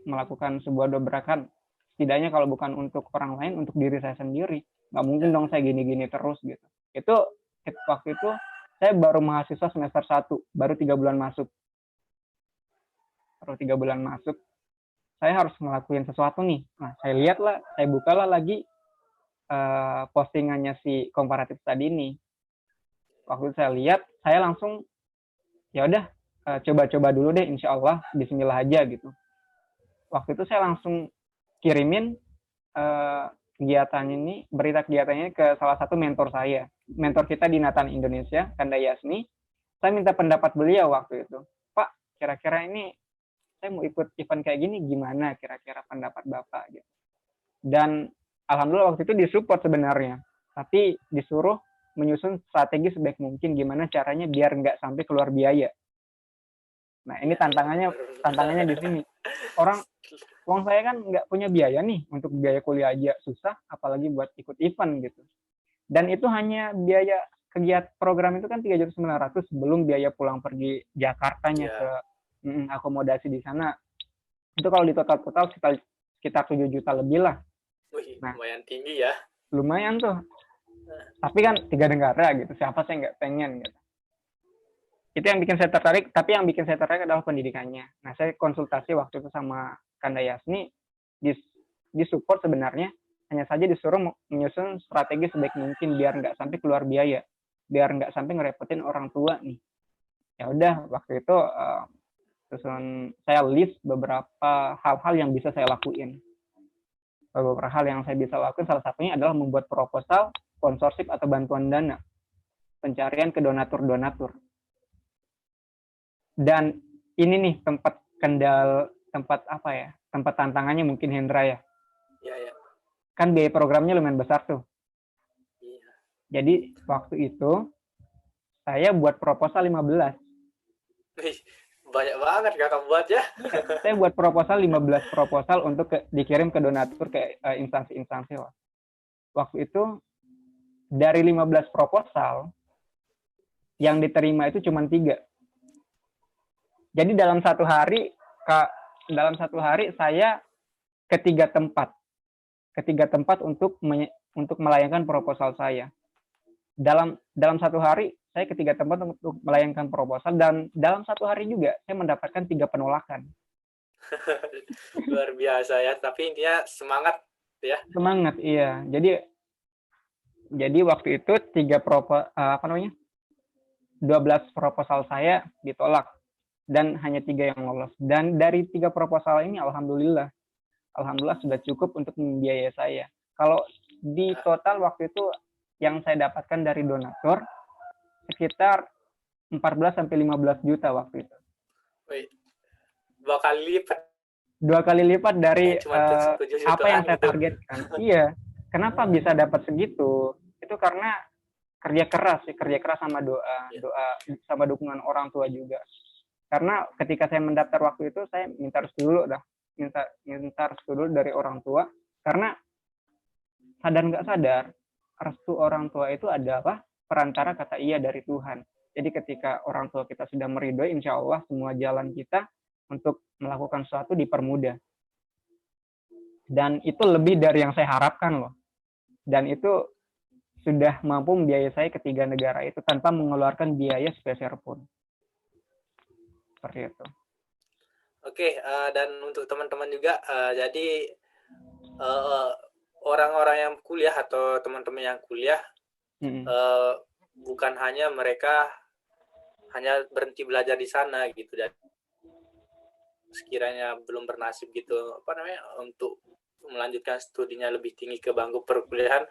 melakukan sebuah dobrakan. Setidaknya kalau bukan untuk orang lain, untuk diri saya sendiri. Nggak mungkin dong saya gini-gini terus gitu. Itu waktu itu saya baru mahasiswa semester 1, baru 3 bulan masuk. Saya harus ngelakuin sesuatu nih. Nah, saya lihatlah, saya bukalah lagi postingannya si komparatif tadi ini. Waktu saya lihat, saya langsung ya udah coba-coba dulu deh, insya Allah bismillah aja gitu. Waktu itu saya langsung kirimin berita kegiatannya ke salah satu mentor saya. Mentor kita di Nathan Indonesia, Kanda Yasni. Saya minta pendapat beliau waktu itu. Pak, kira-kira ini saya mau ikut event kayak gini, gimana kira-kira pendapat Bapak gitu. Dan alhamdulillah waktu itu disupport sebenarnya. Tapi disuruh menyusun strategi sebaik mungkin gimana caranya biar nggak sampai keluar biaya. Nah, ini tantangannya di sini. Uang saya kan nggak punya biaya nih, untuk biaya kuliah aja susah, apalagi buat ikut event gitu. Dan itu hanya biaya kegiatan program itu kan 3.900.000, belum biaya pulang pergi Jakartanya ke akomodasi di sana. Itu kalau di total sekitar 7 juta lebih lah. Wih, nah, lumayan tinggi ya. Lumayan tuh. Tapi kan 3 negara gitu, siapa sih nggak pengen gitu. Itu yang bikin saya tertarik, tapi yang bikin saya tertarik adalah pendidikannya. Nah, saya konsultasi waktu itu sama Kanda Yasni, disupport sebenarnya, hanya saja disuruh menyusun strategi sebaik mungkin biar nggak sampai keluar biaya, biar nggak sampai ngerepotin orang tua nih. Ya udah, waktu itu saya list beberapa hal-hal yang bisa saya lakuin. Beberapa hal yang saya bisa lakukan, salah satunya adalah membuat proposal, sponsorship atau bantuan dana, pencarian ke donatur-donatur. Dan ini nih tempat tantangannya mungkin Hendra ya. Iya. Kan biaya programnya lumayan besar tuh. Iya. Jadi waktu itu saya buat proposal 15. Banyak banget kakak buat ya. Saya buat proposal 15 proposal untuk dikirim ke donatur, ke instansi-instansi lah. Waktu itu dari 15 proposal yang diterima itu cuma 3. Jadi dalam satu hari saya ke 3 tempat untuk melayangkan proposal saya. Dalam satu hari saya ke 3 tempat untuk melayangkan proposal, dan dalam satu hari juga saya mendapatkan 3 penolakan. Luar biasa ya, tapi intinya semangat ya. Semangat, iya. Jadi waktu itu 12 proposal saya ditolak dan hanya 3 yang lolos. Dan dari 3 proposal ini alhamdulillah sudah cukup untuk membiayai saya. Kalau di total waktu itu yang saya dapatkan dari donatur sekitar 14 sampai 15 juta waktu itu. Wih, 2 kali lipat. 2 kali lipat dari apa yang saya targetkan. Iya. Kenapa bisa dapat segitu? Itu karena kerja keras sama doa sama dukungan orang tua juga. Karena ketika saya mendaftar waktu itu saya minta restu dulu dari orang tua, karena sadar nggak sadar restu orang tua itu adalah perantara kata iya dari Tuhan. Jadi ketika orang tua kita sudah meridhoi, insya Allah semua jalan kita untuk melakukan sesuatu dipermudah. Dan itu lebih dari yang saya harapkan loh. Dan itu sudah mampu membiayai saya ke 3 negara itu tanpa mengeluarkan biaya sepeser pun. Seperti itu. Oke, dan untuk teman-teman juga, jadi orang-orang yang kuliah atau teman-teman yang kuliah, bukan hanya mereka hanya berhenti belajar di sana gitu, dan sekiranya belum bernasib gitu untuk melanjutkan studinya lebih tinggi ke bangku perkuliahan,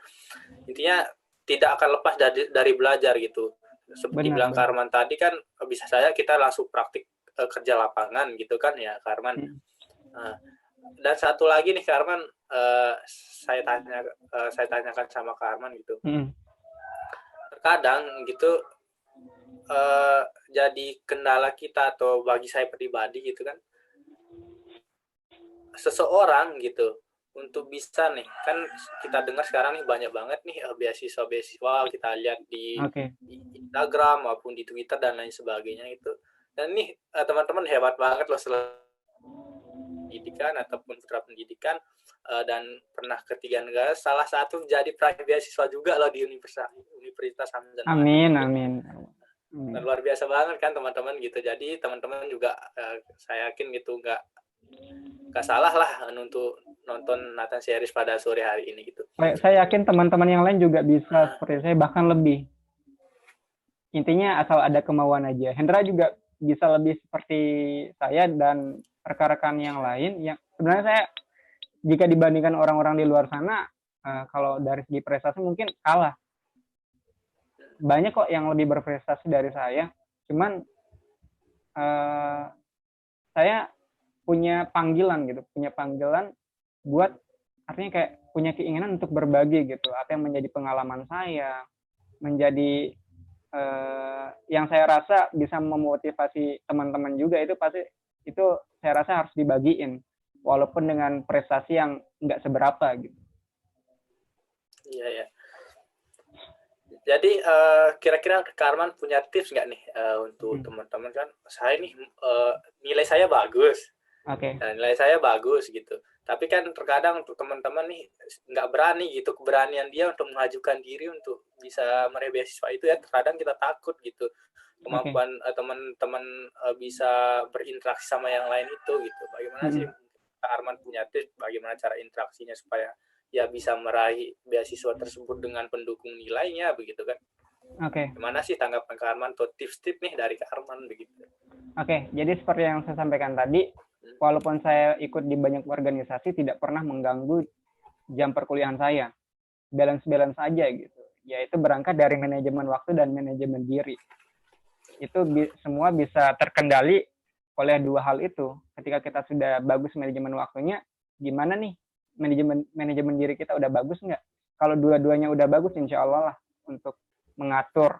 intinya tidak akan lepas dari belajar gitu. Seperti bilang Karman tadi kan, bisa saja kita langsung praktik kerja lapangan gitu kan ya Karman. Dan satu lagi nih Karman, saya tanyakan sama Karman gitu. Terkadang gitu jadi kendala kita, atau bagi saya pribadi gitu kan, seseorang gitu untuk bisa nih, kan kita dengar sekarang nih banyak banget nih beasiswa kita lihat di Instagram maupun di Twitter dan lain sebagainya itu. Dan nih teman-teman hebat banget loh, selain pendidikan ataupun putra pendidikan, dan pernah ke 3 negara, salah satu jadi peraih beasiswa juga loh di Universitas Hamzah. Amin. Dan luar biasa banget kan teman-teman gitu. Jadi teman-teman juga saya yakin gitu nggak salah lah untuk nonton Nathan Series pada sore hari ini gitu. Saya yakin teman-teman yang lain juga bisa seperti saya, bahkan lebih. Intinya asal ada kemauan aja. Hendra juga bisa lebih seperti saya dan rekan-rekan yang lain. Yang sebenarnya saya, jika dibandingkan orang-orang di luar sana, kalau dari segi prestasi mungkin kalah. Banyak kok yang lebih berprestasi dari saya. Cuman saya punya panggilan gitu, buat, artinya kayak punya keinginan untuk berbagi gitu, apa yang menjadi pengalaman saya, menjadi yang saya rasa bisa memotivasi teman-teman juga, itu pasti itu saya rasa harus dibagiin, walaupun dengan prestasi yang nggak seberapa gitu. Iya ya. Jadi kira-kira Karman punya tips nggak nih untuk teman-teman kan, saya nih nilai saya bagus. Nah, nilai saya bagus gitu. Tapi kan terkadang untuk teman-teman nih nggak berani gitu, keberanian dia untuk mengajukan diri untuk bisa meraih beasiswa itu ya, terkadang kita takut gitu. Kemampuan teman-teman bisa berinteraksi sama yang lain itu gitu. Bagaimana sih Kak Arman punya tips bagaimana cara interaksinya supaya ya bisa meraih beasiswa tersebut dengan pendukung nilainya begitu kan? Gimana sih tanggapan Kak Arman atau tips-tips nih dari Kak Arman begitu? Jadi seperti yang saya sampaikan tadi, walaupun saya ikut di banyak organisasi, tidak pernah mengganggu jam perkuliahan saya. Balance saja gitu. Yaitu berangkat dari manajemen waktu dan manajemen diri. Itu semua bisa terkendali oleh 2 hal itu. Ketika kita sudah bagus manajemen waktunya, gimana nih manajemen diri kita udah bagus nggak? Kalau dua-duanya udah bagus, insya Allah lah untuk mengatur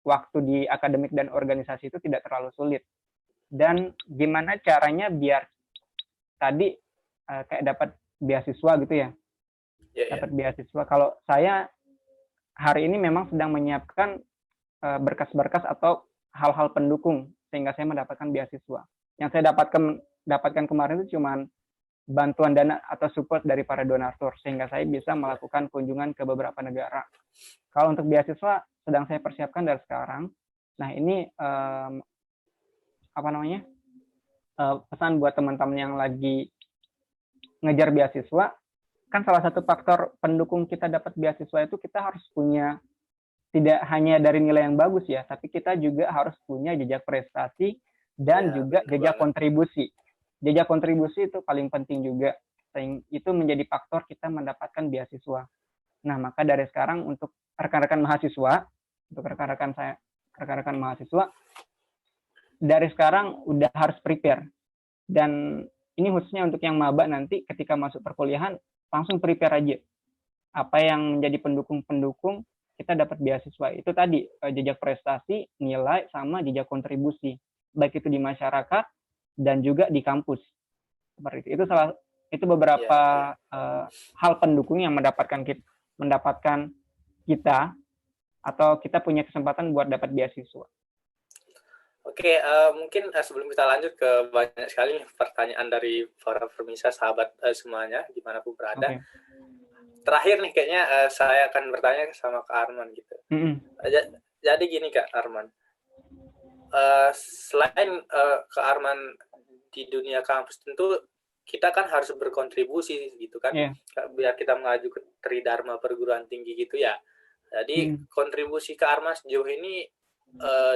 waktu di akademik dan organisasi itu tidak terlalu sulit. Dan gimana caranya biar tadi kayak dapat beasiswa gitu ya. Dapat beasiswa. Kalau saya hari ini memang sedang menyiapkan berkas-berkas atau hal-hal pendukung sehingga saya mendapatkan beasiswa. Yang saya dapatkan kemarin itu cuma bantuan dana atau support dari para donatur sehingga saya bisa melakukan kunjungan ke beberapa negara. Kalau untuk beasiswa sedang saya persiapkan dari sekarang. Nah, ini pesan buat teman-teman yang lagi ngejar beasiswa, kan salah satu faktor pendukung kita dapat beasiswa itu kita harus punya, tidak hanya dari nilai yang bagus ya, tapi kita juga harus punya jejak prestasi dan juga jejak kontribusi. Jejak kontribusi itu paling penting juga. Itu menjadi faktor kita mendapatkan beasiswa. Nah, maka dari sekarang untuk rekan-rekan mahasiswa, dari sekarang udah harus prepare. Dan ini khususnya untuk yang maba nanti ketika masuk perkuliahan, langsung prepare aja. Apa yang menjadi pendukung-pendukung kita dapat beasiswa. Itu tadi, jejak prestasi, nilai, sama jejak kontribusi. Baik itu di masyarakat dan juga di kampus. Seperti itu. Itu beberapa hal pendukung yang mendapatkan kita atau kita punya kesempatan buat dapat beasiswa. Oke, mungkin sebelum kita lanjut ke banyak sekali pertanyaan dari para pemirsa sahabat semuanya dimanapun berada. terakhir nih kayaknya saya akan bertanya sama Kak Arman gitu. Jadi gini Kak Arman, selain Kak Arman di dunia kampus tentu kita kan harus berkontribusi gitu kan, biar kita mengaju ke Tridharma perguruan tinggi gitu ya. Jadi kontribusi Kak Arman sejauh ini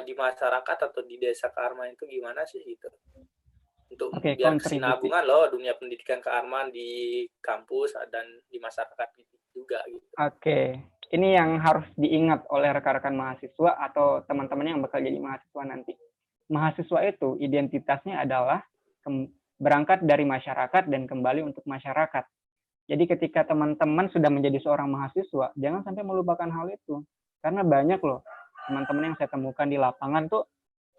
di masyarakat atau di desa Kak Arman itu gimana sih gitu? Untuk biar kesinambungan loh dunia pendidikan Kak Arman di kampus dan di masyarakat juga gitu. Ini yang harus diingat oleh rekan-rekan mahasiswa atau teman-teman yang bakal jadi mahasiswa nanti. Mahasiswa itu identitasnya adalah berangkat dari masyarakat dan kembali untuk masyarakat. Jadi ketika teman-teman sudah menjadi seorang mahasiswa, jangan sampai melupakan hal itu. Karena banyak loh teman-teman yang saya temukan di lapangan tuh,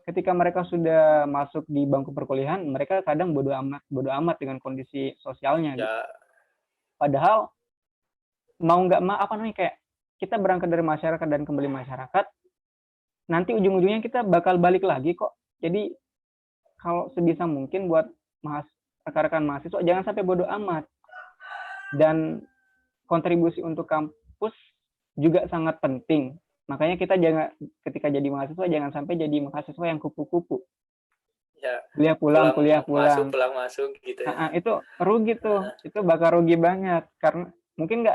ketika mereka sudah masuk di bangku perkuliahan, mereka kadang bodo amat dengan kondisi sosialnya. Gitu. Padahal mau nggak kayak kita berangkat dari masyarakat dan kembali masyarakat, nanti ujung-ujungnya kita bakal balik lagi kok. Jadi kalau sebisa mungkin buat rekan-rekan mahasiswa jangan sampai bodo amat. Dan kontribusi untuk kampus juga sangat penting. Makanya kita ketika jadi mahasiswa jangan sampai jadi mahasiswa yang kupu-kupu. Ya, kuliah pulang masuk gitu ya. Itu rugi tuh. Itu bakal rugi banget karena mungkin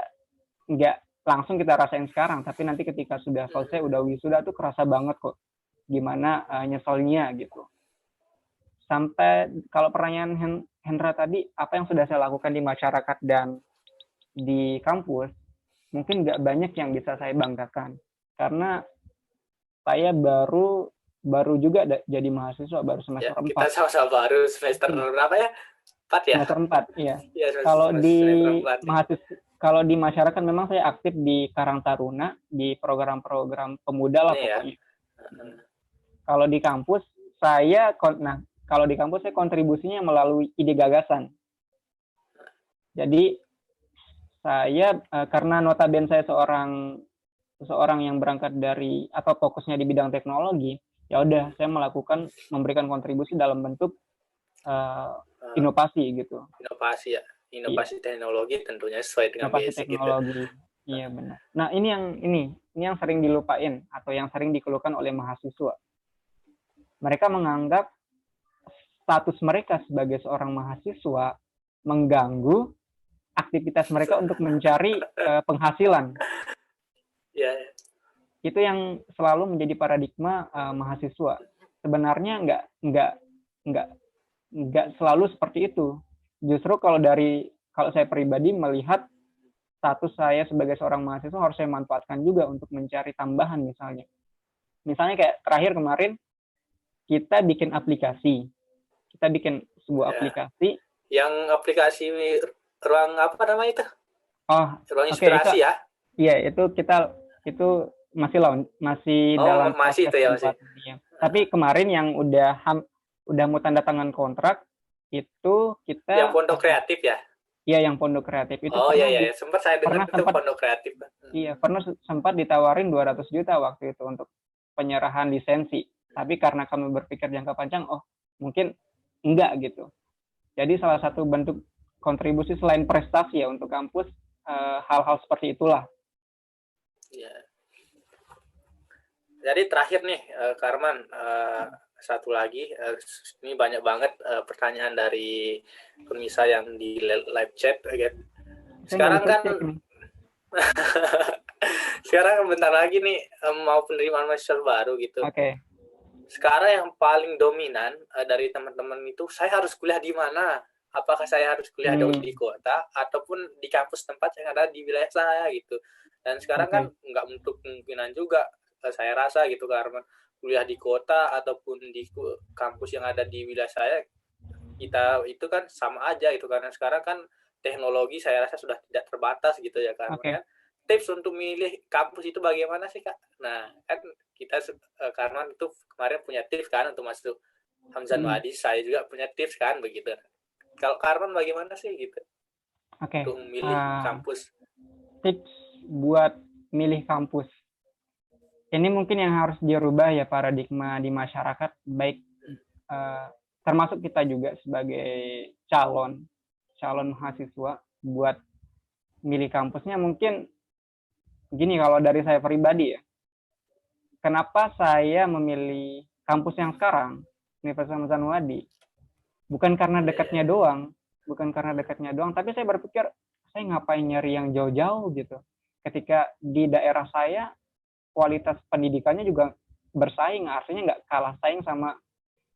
nggak langsung kita rasain sekarang, tapi nanti ketika sudah selesai udah wisuda tuh kerasa banget kok gimana nyeselnya gitu. Sampai kalau pertanyaan Hendra tadi, apa yang sudah saya lakukan di masyarakat dan di kampus, mungkin nggak banyak yang bisa saya banggakan. Karena saya baru juga jadi mahasiswa, baru semester 4. Kita sama-sama baru semester berapa ya? 4 ya? Semester 4, iya. Kalau di masyarakat memang saya aktif di Karang Taruna, di program-program pemuda lah pokoknya. Kalau di kampus, saya kontribusinya melalui ide gagasan. Jadi saya karena notabene saya seorang yang berangkat dari atau fokusnya di bidang teknologi, ya udah saya memberikan kontribusi dalam bentuk inovasi gitu. Inovasi teknologi tentunya sesuai dengan basic teknologi. Gitu. Iya benar. Nah, ini yang sering dilupain atau yang sering dikeluhkan oleh mahasiswa. Mereka menganggap status mereka sebagai seorang mahasiswa mengganggu aktivitas mereka untuk mencari penghasilan. Itu yang selalu menjadi paradigma mahasiswa. Sebenarnya nggak selalu seperti itu. Justru kalau saya pribadi melihat status saya sebagai seorang mahasiswa harus saya manfaatkan juga untuk mencari tambahan misalnya. Misalnya kayak terakhir kemarin kita bikin aplikasi. Kita bikin sebuah aplikasi. Yang aplikasi ruang apa namanya itu? Ruang inspirasi ya? Iya, itu masih dalam masih itu ya masih. Tapi kemarin yang udah mau tanda tangan kontrak itu kita yang Pondok Kreatif ya? Iya, yang Pondok Kreatif itu. Iya, sempat saya dengar itu Pondok Kreatif. Iya, pernah sempat ditawarin 200 juta waktu itu untuk penyerahan lisensi. Tapi karena kami berpikir jangka panjang, mungkin enggak gitu. Jadi salah satu bentuk kontribusi selain prestasi ya untuk kampus, hal-hal seperti itulah. Ya. Jadi terakhir nih, Karman, satu lagi, ini banyak banget pertanyaan dari pemirsa yang di live chat. Sekarang kan, sekarang bentar lagi nih mau penerimaan mahasiswa baru gitu. Sekarang yang paling dominan dari teman-teman itu, saya harus kuliah di mana? Apakah saya harus kuliah di kota ataupun di kampus tempat yang ada di wilayah saya gitu. Dan sekarang kan nggak untuk kemungkinan juga saya rasa gitu karena kuliah di kota ataupun di kampus yang ada di wilayah saya, kita itu kan sama aja gitu. Karena sekarang kan teknologi saya rasa sudah tidak terbatas gitu ya kan. Tips untuk milih kampus itu bagaimana sih Kak? Nah kan kita karena itu kemarin punya tips kan untuk masuk Hamzan Wadi, saya juga punya tips kan begitu. Kalau Karman bagaimana sih gitu? Untuk memilih kampus. Tips buat milih kampus. Ini mungkin yang harus dirubah ya paradigma di masyarakat, baik termasuk kita juga sebagai calon mahasiswa buat milih kampusnya mungkin gini, kalau dari saya pribadi ya, kenapa saya memilih kampus yang sekarang, Universitas Hasanuddin Wadi, bukan karena dekatnya doang, tapi saya berpikir saya ngapain nyari yang jauh-jauh gitu. Ketika di daerah saya kualitas pendidikannya juga bersaing, artinya nggak kalah saing sama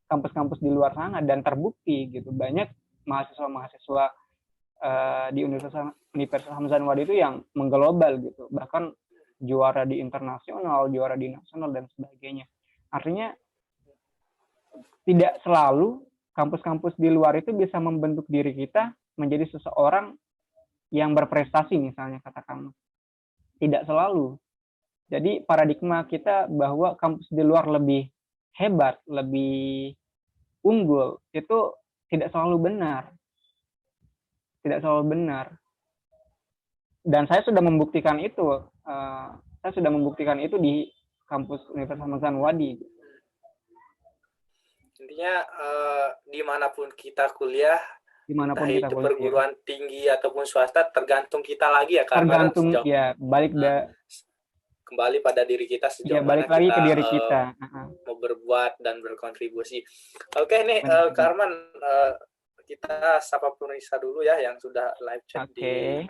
kampus-kampus di luar sana, dan terbukti gitu banyak mahasiswa-mahasiswa di Universitas Hamzah Wadi itu yang mengglobal gitu, bahkan juara di internasional, juara di nasional dan sebagainya. Artinya tidak selalu kampus-kampus di luar itu bisa membentuk diri kita menjadi seseorang yang berprestasi, misalnya katakan. Tidak selalu. Jadi paradigma kita bahwa kampus di luar lebih hebat, lebih unggul, itu tidak selalu benar. Tidak selalu benar. Dan saya sudah membuktikan itu. Saya sudah membuktikan itu di kampus Universitas Hasanuddin Wadi. Intinya dimanapun kita kuliah, Dimanapun kita itu perguruan tinggi ataupun swasta, tergantung kita lagi ya. Tergantung ya, kembali pada diri kita sejauh balik mana lagi kita ke diri kita mau berbuat dan berkontribusi. Oke nih Kak Arman, kita sapa pemirsa dulu ya yang sudah live chat di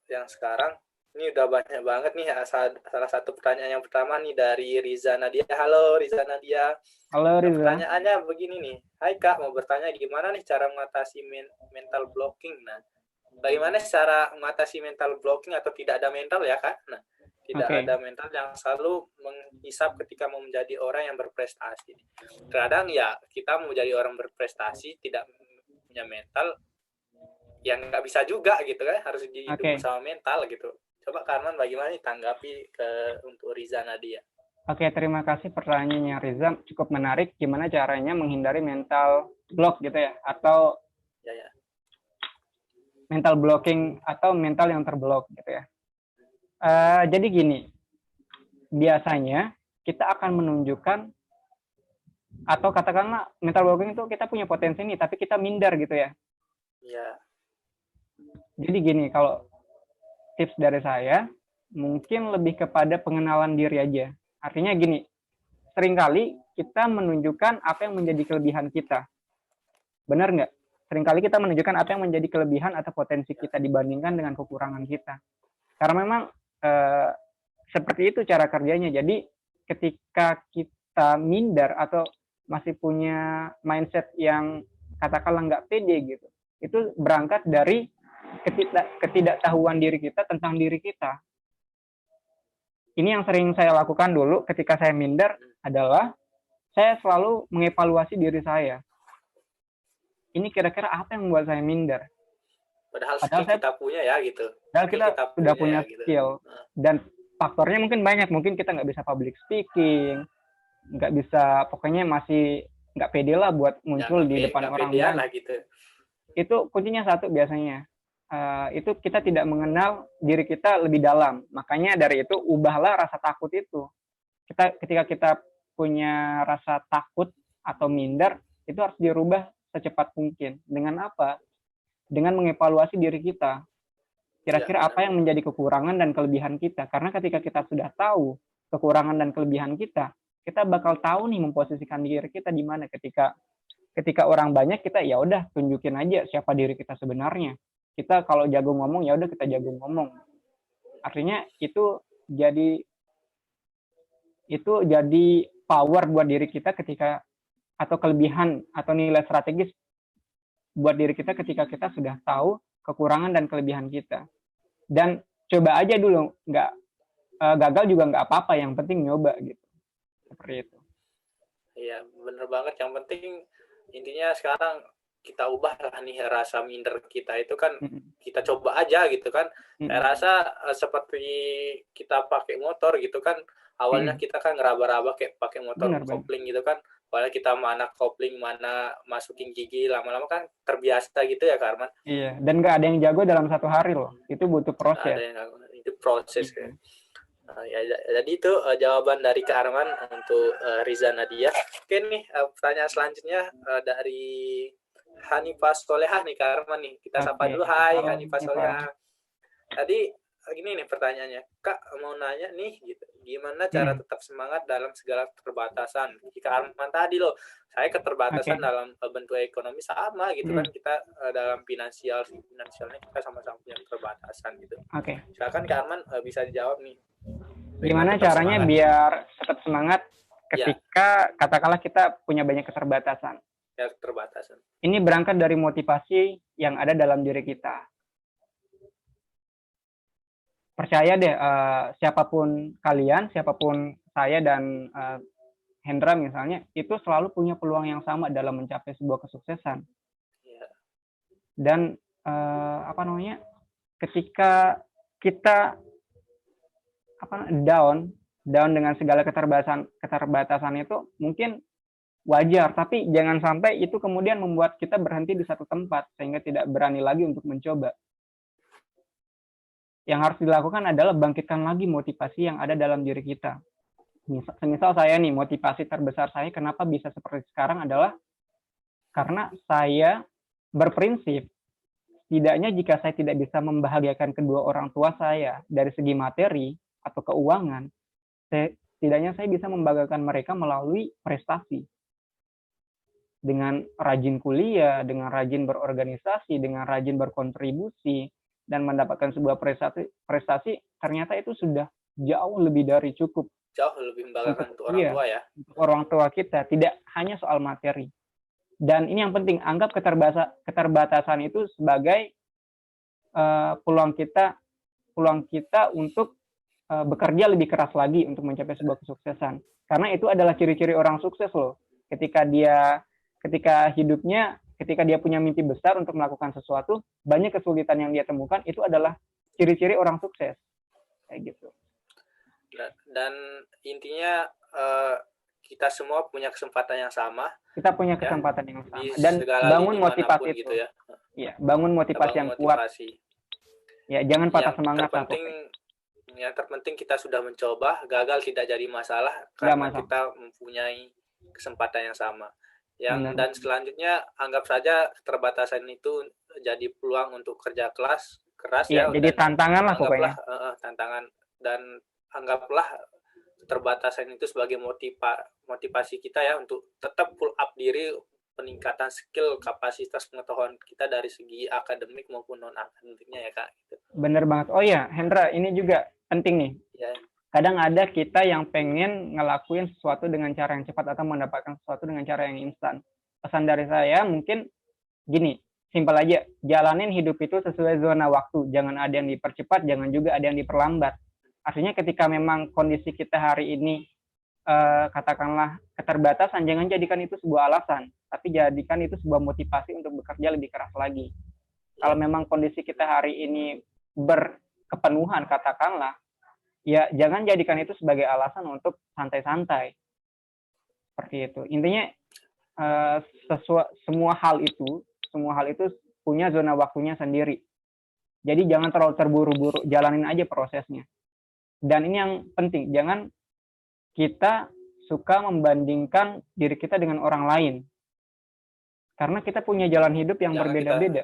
yang sekarang. Ini udah banyak banget nih. Salah satu pertanyaan yang pertama nih dari Riza Nadia. Halo Riza Nadia. Halo Riza. Pertanyaannya begini nih. Hai Kak, mau bertanya gimana nih cara mengatasi mental blocking? Nah, bagaimana cara mengatasi mental blocking atau tidak ada mental ya Kak? Nah, tidak ada mental yang selalu menghisap ketika mau menjadi orang yang berprestasi. Kadang ya kita mau menjadi orang berprestasi tidak punya mental, yang nggak bisa juga gitu kan, harus didukung sama mental gitu. Coba Karman bagaimana nih tanggapi untuk Riza Nadia? Oke, terima kasih pertanyaannya Riza, cukup menarik. Gimana caranya menghindari mental block gitu ya, atau mental blocking atau mental yang terblok gitu ya. Jadi gini, biasanya kita akan menunjukkan, atau katakanlah mental blocking itu kita punya potensi nih, tapi kita minder gitu ya. Iya. Jadi gini, kalau tips dari saya, mungkin lebih kepada pengenalan diri aja. Artinya gini, seringkali kita menunjukkan apa yang menjadi kelebihan kita. Benar nggak? Seringkali kita menunjukkan apa yang menjadi kelebihan atau potensi kita dibandingkan dengan kekurangan kita. Karena memang seperti itu cara kerjanya. Jadi ketika kita minder atau masih punya mindset yang katakanlah nggak pede gitu, itu berangkat dari ketidaktahuan diri kita tentang diri kita. Ini yang sering saya lakukan dulu ketika saya minder adalah saya selalu mengevaluasi diri saya. Ini kira-kira apa yang membuat saya minder? Padahal kita punya ya gitu. Padahal kita sudah punya skill. Gitu. Dan faktornya mungkin banyak. Mungkin kita nggak bisa public speaking, nggak bisa, pokoknya masih nggak pede lah buat muncul di depan orang banyak. Gitu. Itu kuncinya satu biasanya. Itu kita tidak mengenal diri kita lebih dalam. Makanya dari itu ubahlah rasa takut itu. Ketika kita punya rasa takut atau minder, itu harus dirubah secepat mungkin. Dengan apa? Dengan mengevaluasi diri kita. Kira-kira apa yang menjadi kekurangan dan kelebihan kita. Karena ketika kita sudah tahu kekurangan dan kelebihan kita bakal tahu nih memposisikan diri kita di mana. Ketika orang banyak, kita ya udah tunjukin aja siapa diri kita sebenarnya. Kita kalau jago ngomong, ya udah kita jago ngomong. Artinya itu jadi power buat diri kita ketika, atau kelebihan atau nilai strategis buat diri kita ketika kita sudah tahu kekurangan dan kelebihan kita. Dan coba aja dulu, nggak gagal juga nggak apa-apa, yang penting nyoba gitu. Seperti itu. Iya, bener banget. Yang penting intinya sekarang kita ubah lah nih rasa minder kita itu kan, kita coba aja gitu kan. Saya rasa seperti kita pakai motor gitu kan, awalnya kita kan ngeraba-raba kayak pakai motor kopling gitu kan. Padahal kita mana kopling, mana masukin gigi, lama-lama kan terbiasa gitu ya Kak Arman. Iya, dan nggak ada yang jago dalam satu hari loh. Itu butuh proses. Itu proses kan. Ya, jadi itu jawaban dari Kak Arman untuk Riza Nadia. Oke nih, pertanyaan selanjutnya dari Hanifah Solehah nih Kak Arman nih. Kita sapa dulu. Hai Hanifah Solehah. Tadi gini nih pertanyaannya, Kak mau nanya nih, gitu, gimana cara tetap semangat dalam segala keterbatasan? Jika Arman tadi loh, saya keterbatasan dalam bentuk ekonomi sama gitu kan, kita dalam finansialnya kita sama-sama punya keterbatasan gitu. Silakan Kak Arman bisa dijawab nih. Gimana caranya semangat biar tetap semangat ketika katakanlah kita punya banyak keterbatasan? Ya, keterbatasan. Ini berangkat dari motivasi yang ada dalam diri kita. Percaya deh, siapapun kalian, siapapun saya dan Hendra misalnya, itu selalu punya peluang yang sama dalam mencapai sebuah kesuksesan. Dan ketika kita down dengan segala keterbatasan itu mungkin wajar, tapi jangan sampai itu kemudian membuat kita berhenti di satu tempat sehingga tidak berani lagi untuk mencoba. Yang harus dilakukan adalah bangkitkan lagi motivasi yang ada dalam diri kita. Misal saya nih, motivasi terbesar saya kenapa bisa seperti sekarang adalah karena saya berprinsip, setidaknya jika saya tidak bisa membahagiakan kedua orang tua saya dari segi materi atau keuangan, setidaknya saya bisa membahagiakan mereka melalui prestasi. Dengan rajin kuliah, dengan rajin berorganisasi, dengan rajin berkontribusi, dan mendapatkan sebuah prestasi, ternyata itu sudah jauh lebih dari cukup. Jauh lebih membanggakan untuk orang tua ya. Untuk orang tua kita, tidak hanya soal materi. Dan ini yang penting, anggap keterbatasan itu sebagai peluang kita untuk bekerja lebih keras lagi untuk mencapai sebuah kesuksesan. Karena itu adalah ciri-ciri orang sukses loh. Ketika hidupnya, ketika dia punya mimpi besar untuk melakukan sesuatu, banyak kesulitan yang dia temukan, itu adalah ciri-ciri orang sukses. Kayak gitu. Dan intinya kita semua punya kesempatan yang sama. Kita punya kesempatan yang sama. Dan bangun motivasi itu. Gitu ya. Ya, bangun motivasi yang kuat. Ya, jangan patah semangat. Yang terpenting kita sudah mencoba, gagal tidak jadi masalah karena kita mempunyai kesempatan yang sama. Dan selanjutnya anggap saja keterbatasan itu jadi peluang untuk kerja keras ya. Jadi tantangan lah pokoknya. Tantangan, dan anggaplah keterbatasan itu sebagai motivasi kita ya untuk tetap pull up diri, peningkatan skill, kapasitas pengetahuan kita dari segi akademik maupun non akademiknya ya Kak. Gitu. Bener banget. Oh ya Hendra, ini juga penting nih. Ya. Kadang ada kita yang pengen ngelakuin sesuatu dengan cara yang cepat atau mendapatkan sesuatu dengan cara yang instan. Pesan dari saya mungkin gini, simpel aja, jalanin hidup itu sesuai zona waktu. Jangan ada yang dipercepat, jangan juga ada yang diperlambat. Artinya ketika memang kondisi kita hari ini, katakanlah keterbatasan, jangan jadikan itu sebuah alasan, tapi jadikan itu sebuah motivasi untuk bekerja lebih keras lagi. Kalau memang kondisi kita hari ini berkepenuhan, katakanlah, ya jangan jadikan itu sebagai alasan untuk santai-santai. Seperti itu. Intinya semua hal itu punya zona waktunya sendiri. Jadi jangan terlalu terburu-buru, jalanin aja prosesnya. Dan ini yang penting, jangan kita suka membandingkan diri kita dengan orang lain. Karena kita punya jalan hidup yang berbeda-beda.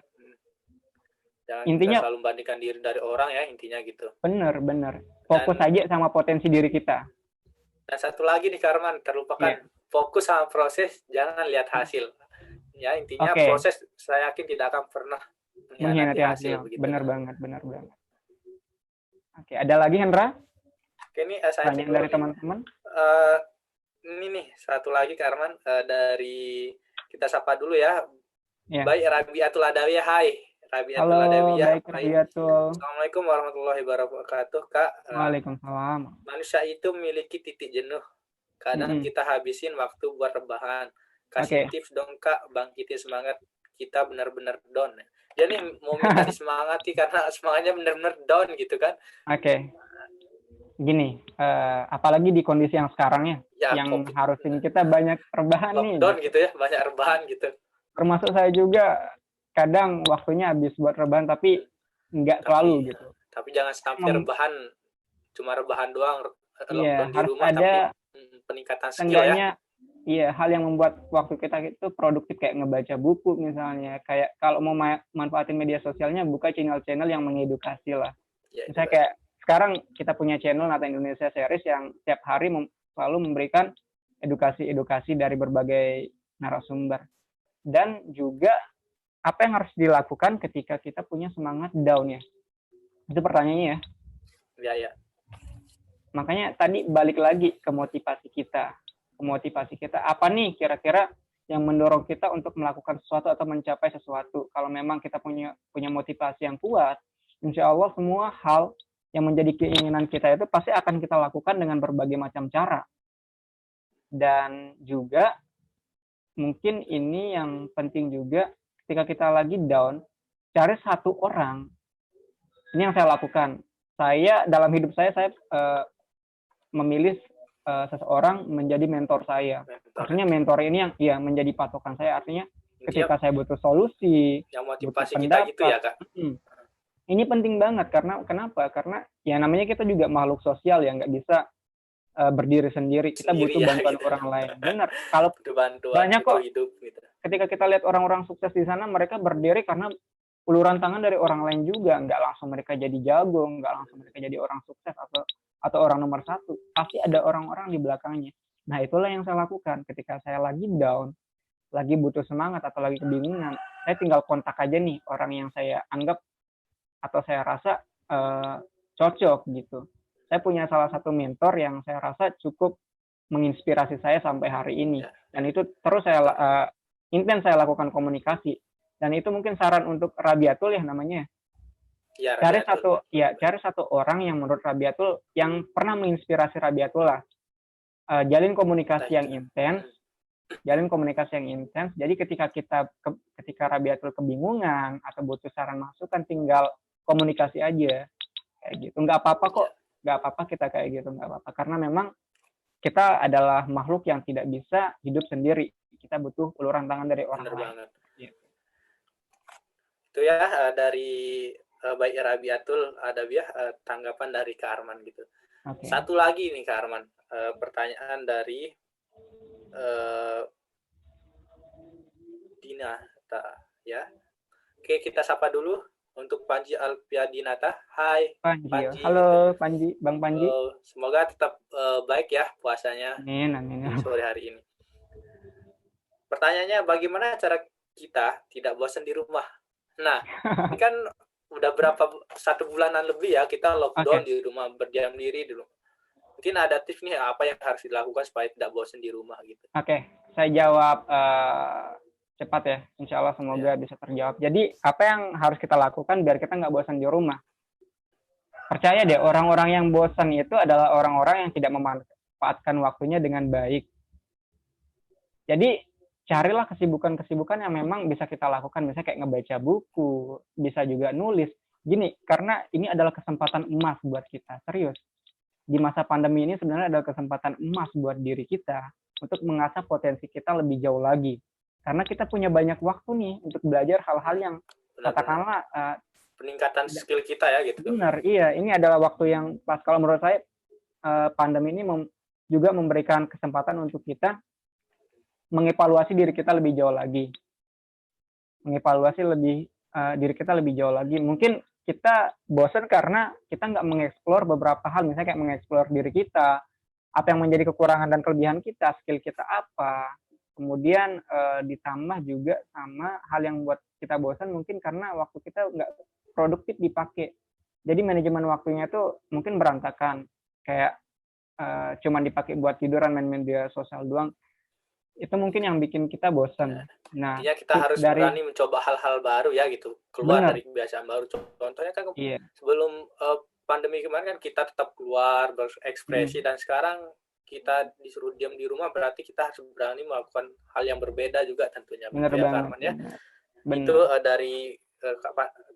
Intinya kita selalu membandingkan diri dari orang ya, intinya gitu. Bener. Fokus aja sama potensi diri kita. Dan satu lagi nih Karman, terlupakan. Fokus sama proses, jangan lihat hasil. Ya, intinya proses saya yakin tidak akan pernah mengkhianati hasil. Benar banget. Oke, ada lagi Hendra? Oke, ini saya tanya dari teman-teman. Ini nih satu lagi Karman, dari kita sapa dulu ya. Baik, Rabiatul Adawiyah, hai. Halo, baik Rabiatul. Assalamualaikum warahmatullahi wabarakatuh, Kak. Waalaikumsalam. Manusia itu memiliki titik jenuh. Kadang kita habisin waktu buat rebahan. Kasih tips dong Kak, bangkitin semangat kita benar-benar down. Dia nih mau minta disemangati karena semangatnya benar-benar down gitu kan. Gini, apalagi di kondisi yang sekarang yang COVID. Harusin kita banyak rebahan nih. Lockdown gitu ya, banyak rebahan gitu. Termasuk saya juga kadang waktunya habis buat rebahan tapi nggak selalu gitu. Tapi jangan sampai cuma rebahan doang, lockdown di rumah, ada, tapi peningkatan skill ya. iya, hal yang membuat waktu kita itu produktif kayak ngebaca buku misalnya, kayak kalau mau manfaatin media sosialnya buka channel-channel yang mengedukasi lah. Ya, Misalnya edukasi. kayak sekarang kita punya channel Nata Indonesia Series yang tiap hari selalu memberikan edukasi-edukasi dari berbagai narasumber. Dan juga apa yang harus dilakukan ketika kita punya semangat down ya? Itu pertanyaannya ya. Ya, ya. Makanya tadi balik lagi ke motivasi kita. Motivasi kita apa nih kira-kira yang mendorong kita untuk melakukan sesuatu atau mencapai sesuatu. Kalau memang kita punya motivasi yang kuat, insya Allah semua hal yang menjadi keinginan kita itu pasti akan kita lakukan dengan berbagai macam cara. Dan juga mungkin ini yang penting juga ketika kita lagi down, cari satu orang. Ini yang saya lakukan. Saya dalam hidup saya memilih seseorang menjadi mentor saya. Artinya mentor ini yang ya menjadi patokan saya. Artinya ketika saya butuh solusi, yang butuh motivasi kita pendapat, gitu ya, Kak. Ini penting banget karena kenapa? Karena ya namanya kita juga makhluk sosial ya, nggak bisa berdiri sendiri. Kita butuh ya, bantuan gitu. orang lain. Benar. Kalau butuh bantuan, banyak kok hidup gitu. Ketika kita lihat orang-orang sukses di sana, mereka berdiri karena uluran tangan dari orang lain juga. Nggak langsung mereka jadi jago, nggak langsung mereka jadi orang sukses atau orang nomor satu. Pasti ada orang-orang di belakangnya. Nah, itulah yang saya lakukan ketika saya lagi down, lagi butuh semangat atau lagi kebingungan. Saya tinggal kontak aja nih orang yang saya anggap atau saya rasa cocok gitu. Saya punya salah satu mentor yang saya rasa cukup menginspirasi saya sampai hari ini. Dan itu terus saya intens saya lakukan komunikasi. Dan itu mungkin saran untuk Rabiatul ya namanya. Ya, cari satu orang yang menurut Rabiatul yang pernah menginspirasi Rabiatul lah. Jalin komunikasi yang intens. Jadi ketika Rabiatul kebingungan atau butuh saran masukan, tinggal komunikasi aja kayak gitu. Nggak apa-apa kok, nggak apa-apa kita kayak gitu, nggak apa-apa. Karena memang kita adalah makhluk yang tidak bisa hidup sendiri. Kita butuh uluran tangan dari orang lain. Banget. Itu ya dari baik Rabiatul, ada tanggapan dari Kak Arman gitu. Okay. Satu lagi nih Kak Arman, pertanyaan dari Dina ya. Oke, kita sapa dulu untuk Panji Alpiadinata. Hai Panji. Halo gitu. Panji, Bang Panji. Semoga tetap baik ya puasanya. Amin. Sore hari ini. Pertanyaannya, bagaimana cara kita tidak bosan di rumah? Nah, ini kan udah satu bulanan lebih ya kita lockdown di rumah, berdiam diri dulu. Mungkin ada tips nih apa yang harus dilakukan supaya tidak bosan di rumah gitu. Oke, saya jawab cepat ya. Insya Allah semoga bisa terjawab. Jadi apa yang harus kita lakukan biar kita nggak bosan di rumah? Percaya deh, orang-orang yang bosan itu adalah orang-orang yang tidak memanfaatkan waktunya dengan baik. Jadi carilah kesibukan-kesibukan yang memang bisa kita lakukan. Misalnya kayak ngebaca buku, bisa juga nulis. Gini, karena ini adalah kesempatan emas buat kita. Serius. Di masa pandemi ini sebenarnya adalah kesempatan emas buat diri kita untuk mengasah potensi kita lebih jauh lagi. Karena kita punya banyak waktu nih untuk belajar hal-hal yang katakanlah peningkatan skill kita ya gitu. Benar, iya. Ini adalah waktu yang pas. Kalau menurut saya pandemi ini juga memberikan kesempatan untuk kita mengevaluasi diri kita lebih jauh lagi. Diri kita lebih jauh lagi. Mungkin kita bosan karena kita nggak mengeksplor beberapa hal. Misalnya kayak mengeksplor diri kita, apa yang menjadi kekurangan dan kelebihan kita, skill kita apa. Kemudian ditambah juga sama hal yang buat kita bosan mungkin karena waktu kita nggak produktif dipakai. Jadi manajemen waktunya itu mungkin berantakan. Kayak cuman dipakai buat tiduran, main media sosial doang. Itu mungkin yang bikin kita bosan. Nah, ya kita harus berani mencoba hal-hal baru ya gitu. Keluar dari kebiasaan baru. Contohnya kan sebelum pandemi kemarin kan kita tetap keluar berekspresi dan sekarang kita disuruh diam di rumah, berarti kita harus berani melakukan hal yang berbeda juga tentunya. Benar ya, banget. Karman, ya. Itu dari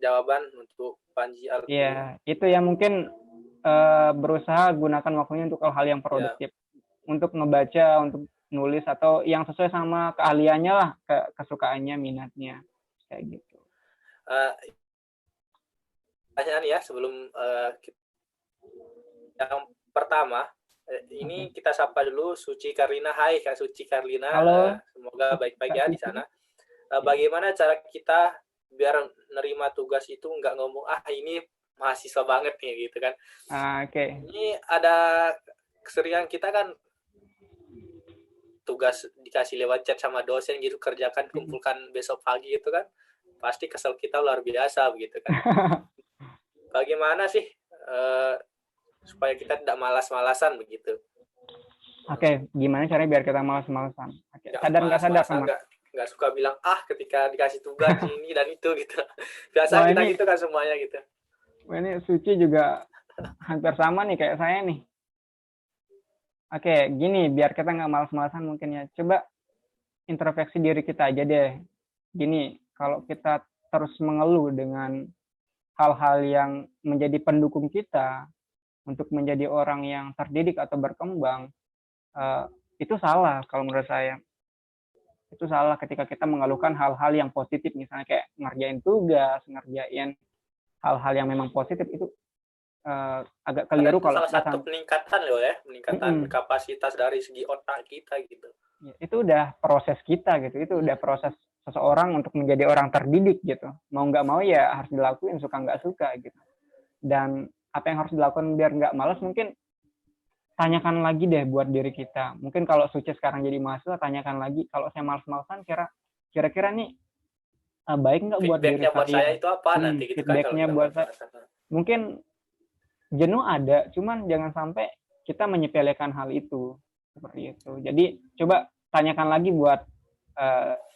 jawaban untuk Panji Alpi. Iya, itu yang mungkin berusaha gunakan waktunya untuk hal-hal yang produktif. Untuk ngebaca, untuk nulis, atau yang sesuai sama keahliannya lah, kesukaannya, minatnya. Kayak gitu. Pertanyaan ya sebelum yang pertama, Ini Oke. kita sapa dulu Suci Karlina. Hai Kak Suci Karlina, Halo, semoga baik-baik Kak ya di Suci. sana. Ya. Bagaimana cara kita biar nerima tugas itu nggak ngomong ini mahasiswa banget nih gitu kan. Oke. Ini ada keseringan kita kan tugas dikasih lewat chat sama dosen gitu, kerjakan kumpulkan besok pagi gitu kan, pasti kesel kita luar biasa begitu kan. Bagaimana sih supaya kita tidak malas-malasan begitu? Oke, gimana caranya biar kita malas-malasan? Oke, Nggak sadar nggak sadar malas-malasan, sama. nggak suka bilang ketika dikasih tugas ini dan itu gitu. Biasa Wah kita ini, gitu kan semuanya gitu. wah ini Suci juga hampir sama nih kayak saya nih. Oke, gini biar kita nggak malas-malasan mungkin ya. Coba introspeksi diri kita aja deh. Gini, kalau kita terus mengeluh dengan hal-hal yang menjadi pendukung kita untuk menjadi orang yang terdidik atau berkembang, itu salah kalau menurut saya. Itu salah ketika kita mengeluhkan hal-hal yang positif, misalnya kayak ngerjain tugas, ngerjain hal-hal yang memang positif, itu agak Padahal keliru itu kalau salah kita satu peningkatan loh ya, peningkatan Mm-mm. kapasitas dari segi otak kita gitu. Ya, itu udah proses kita gitu, itu udah proses seseorang untuk menjadi orang terdidik gitu. Mau nggak mau ya harus dilakuin, suka nggak suka gitu. Dan apa yang harus dilakukan biar nggak malas, mungkin tanyakan lagi deh buat diri kita. Mungkin kalau Suci sekarang jadi mahasiswa, tanyakan lagi, kalau saya malas-malasan, kira-kira nih baik nggak buat diri Feedbacknya buat saya saya? itu apa nanti gitu kan kalau Feedbacknya kita buat saya, malas-malasan. mungkin jenuh ada, cuman jangan sampai kita menyepelekan hal itu seperti itu. Jadi coba tanyakan lagi buat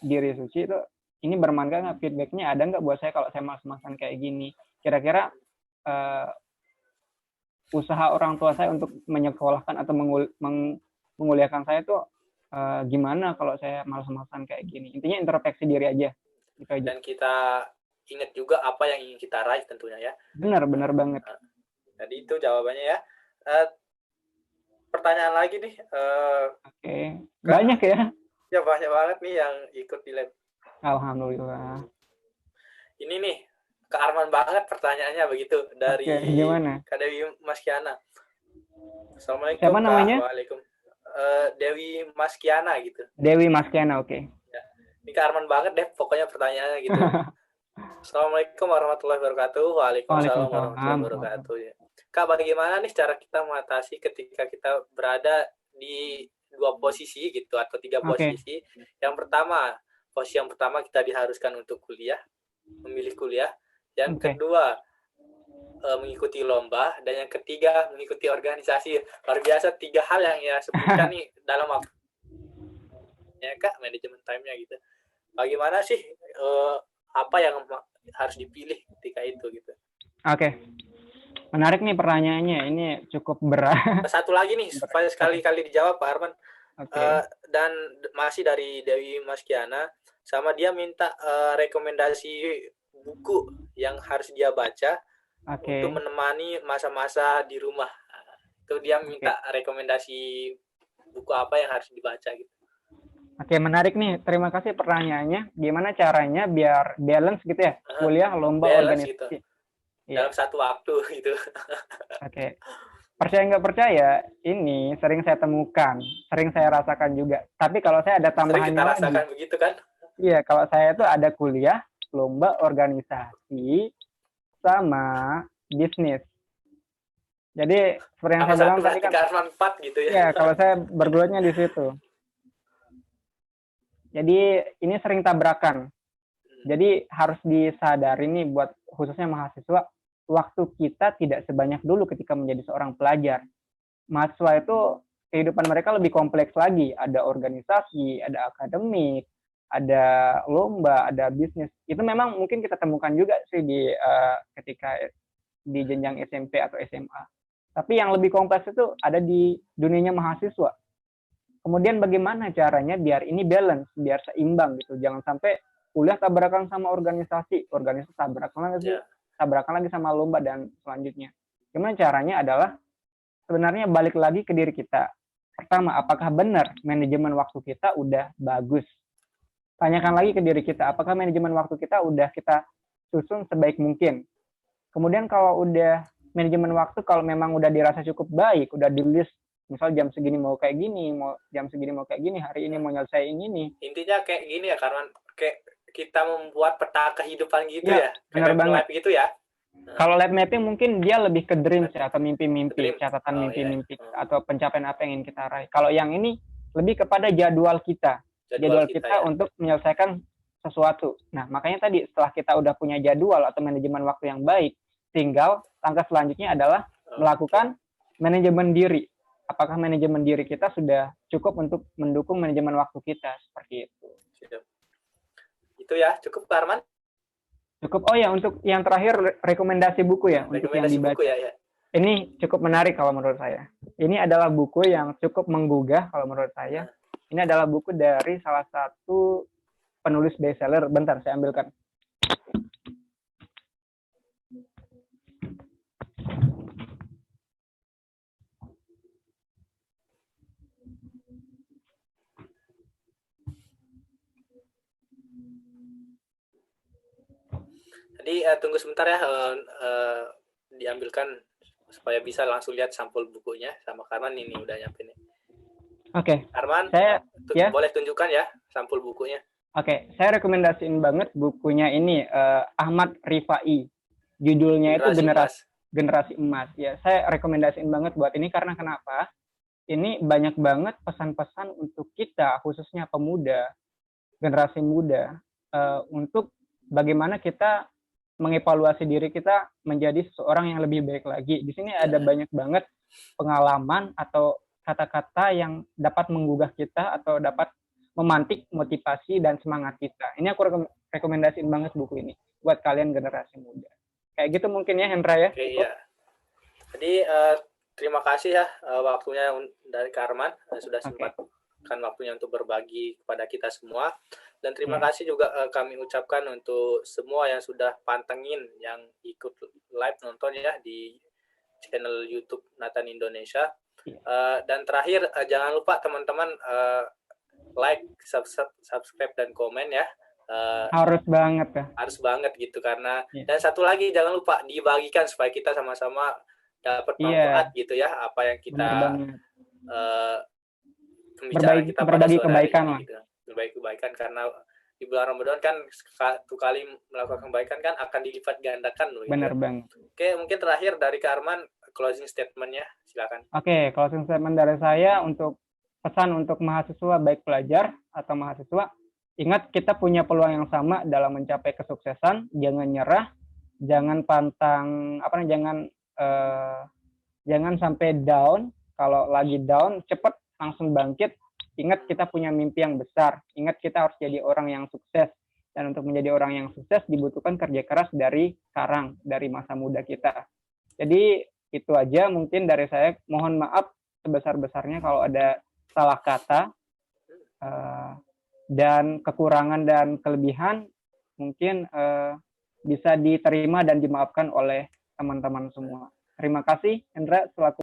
diri Suci itu, ini bermanfaat nggak, feedbacknya ada nggak buat saya kalau saya malas-malasan kayak gini. Kira-kira uh, usaha orang tua saya untuk menyekolahkan atau menguliakan saya itu gimana kalau saya malas-malasan kayak gini. Intinya introspeksi diri aja. Gitu aja. Dan kita ingat juga apa yang ingin kita raih tentunya ya. Benar banget. Jadi itu jawabannya ya. Pertanyaan lagi nih. Oke. Banyak ya? Ya banyak banget nih yang ikut di lab. Alhamdulillah. Ini nih, ke Arman banget pertanyaannya begitu. Dari gimana? Kak Dewi Maskiana. Assalamualaikum Siapa Kak. namanya? Waalaikumsalam. Dewi Maskiana gitu. Dewi Maskiana, oke. Ya. Ini ke Arman banget deh pokoknya pertanyaannya gitu. Assalamualaikum warahmatullahi wabarakatuh. Waalaikumsalam warahmatullahi wabarakatuh. Ya. Kak, bagaimana nih cara kita mengatasi ketika kita berada di dua posisi gitu atau tiga posisi? Yang pertama, posisi yang pertama kita diharuskan untuk kuliah, memilih kuliah. Yang kedua, mengikuti lomba, dan yang ketiga mengikuti organisasi. Luar biasa, tiga hal yang ya sebutkan nih dalam waktu ya Kak, manajemen time-nya gitu. Bagaimana sih apa yang harus dipilih ketika itu gitu? Oke. Menarik nih pertanyaannya, ini cukup berat. Satu lagi nih, supaya sekali-kali dijawab Pak Arman. Dan masih dari Dewi Maskiana, sama dia minta rekomendasi buku yang harus dia baca untuk menemani masa-masa di rumah. Itu dia minta rekomendasi buku apa yang harus dibaca gitu. Oke, menarik nih. Terima kasih pertanyaannya. Gimana caranya biar balance gitu ya? Kuliah, lomba, organisasi. Gitu. Dalam satu waktu gitu. Oke. Percaya nggak percaya, ini sering saya temukan, sering saya rasakan juga. Tapi kalau saya ada tambahannya lagi. Sering kita rasakan begitu kan? Iya, kalau saya itu ada kuliah, lomba, organisasi, sama bisnis. Jadi seperti yang saya bilang tadi kan, manfaat gitu ya. Iya, kalau saya bergeluatnya di situ. Jadi ini sering tabrakan. Jadi harus disadari nih buat khususnya mahasiswa, waktu kita tidak sebanyak dulu ketika menjadi seorang pelajar. Mahasiswa itu kehidupan mereka lebih kompleks lagi. Ada organisasi, ada akademik, ada lomba, ada bisnis. Itu memang mungkin kita temukan juga sih di ketika di jenjang SMP atau SMA. Tapi yang lebih kompleks itu ada di dunianya mahasiswa. Kemudian bagaimana caranya biar ini balance, biar seimbang gitu. Jangan sampai kuliah tabrakan sama organisasi tabrakan lagi sama lomba dan selanjutnya. Gimana caranya adalah sebenarnya balik lagi ke diri kita. Pertama, apakah benar manajemen waktu kita udah bagus? Tanyakan lagi ke diri kita, apakah manajemen waktu kita udah kita susun sebaik mungkin? Kemudian kalau udah manajemen waktu, kalau memang udah dirasa cukup baik, udah di list Misal jam segini mau kayak gini, mau jam segini mau kayak gini, hari ini mau nyelesain ini. Intinya kayak gini ya, karena kayak kita membuat peta kehidupan gitu Ya, ya, benar kayak banget. lab gitu ya. Kalau life mapping mungkin dia lebih ke dreams ya, atau mimpi-mimpi, Dream. catatan Oh iya. mimpi-mimpi, atau pencapaian apa yang ingin kita raih. Kalau yang ini lebih kepada jadwal kita. Jadwal Jadwal kita kita ya. untuk menyelesaikan sesuatu. Nah, makanya tadi setelah kita udah punya jadwal atau manajemen waktu yang baik, tinggal langkah selanjutnya adalah melakukan manajemen diri. Apakah manajemen diri kita sudah cukup untuk mendukung manajemen waktu kita, seperti itu. Itu ya, cukup Pak Arman? Cukup. Oh ya, untuk yang terakhir rekomendasi buku ya, untuk yang Rekomendasi dibaca. buku ya. Ini cukup menarik kalau menurut saya. Ini adalah buku yang cukup menggugah kalau menurut saya. Ini adalah buku dari salah satu penulis bestseller. Bentar, saya ambilkan. Jadi tunggu sebentar ya, diambilkan supaya bisa langsung lihat sampul bukunya sama Karman. Ini udah nyampe nih. Oke. Karman, boleh tunjukkan ya sampul bukunya. Oke, saya rekomendasiin banget bukunya ini, Ahmad Rifai. Judulnya itu Generasi Emas. Ya, saya rekomendasiin banget buat ini karena kenapa? Ini banyak banget pesan-pesan untuk kita, khususnya pemuda, generasi muda, untuk bagaimana kita mengevaluasi diri kita menjadi seseorang yang lebih baik lagi. Di sini ada banyak banget pengalaman atau kata-kata yang dapat menggugah kita atau dapat memantik motivasi dan semangat kita. Ini aku rekomendasiin banget buku ini buat kalian generasi muda. Kayak gitu mungkin ya, Hendra ya. Oke, iya. Jadi terima kasih ya waktunya dari Karman, sudah sempatkan waktunya untuk berbagi kepada kita semua. Dan terima kasih juga kami ucapkan untuk semua yang sudah pantengin, yang ikut live nonton ya di channel YouTube Nathan Indonesia. Dan terakhir jangan lupa teman-teman like, subscribe dan komen ya. Harus banget ya. Harus banget gitu karena dan satu lagi jangan lupa dibagikan supaya kita sama-sama dapat manfaat gitu ya, apa yang kita pembicaraan kita pada sore kebaikan hari ini gitu. Berbagi kebaikan karena di bulan Ramadan kan satu kali melakukan kebaikan kan akan dilipat gandakan loh. Benar banget. Oke, mungkin terakhir dari Kak Arman closing statement-nya, silakan. Oke, closing statement dari saya untuk pesan untuk mahasiswa baik pelajar atau mahasiswa, ingat kita punya peluang yang sama dalam mencapai kesuksesan, jangan nyerah, jangan pantang jangan sampai down. Kalau lagi down, cepat langsung bangkit. Ingat kita punya mimpi yang besar. Ingat kita harus jadi orang yang sukses. Dan untuk menjadi orang yang sukses dibutuhkan kerja keras dari sekarang, dari masa muda kita. Jadi itu aja mungkin dari saya. Mohon maaf sebesar-besarnya kalau ada salah kata dan kekurangan dan kelebihan mungkin bisa diterima dan dimaafkan oleh teman-teman semua. Terima kasih, Hendra, selaku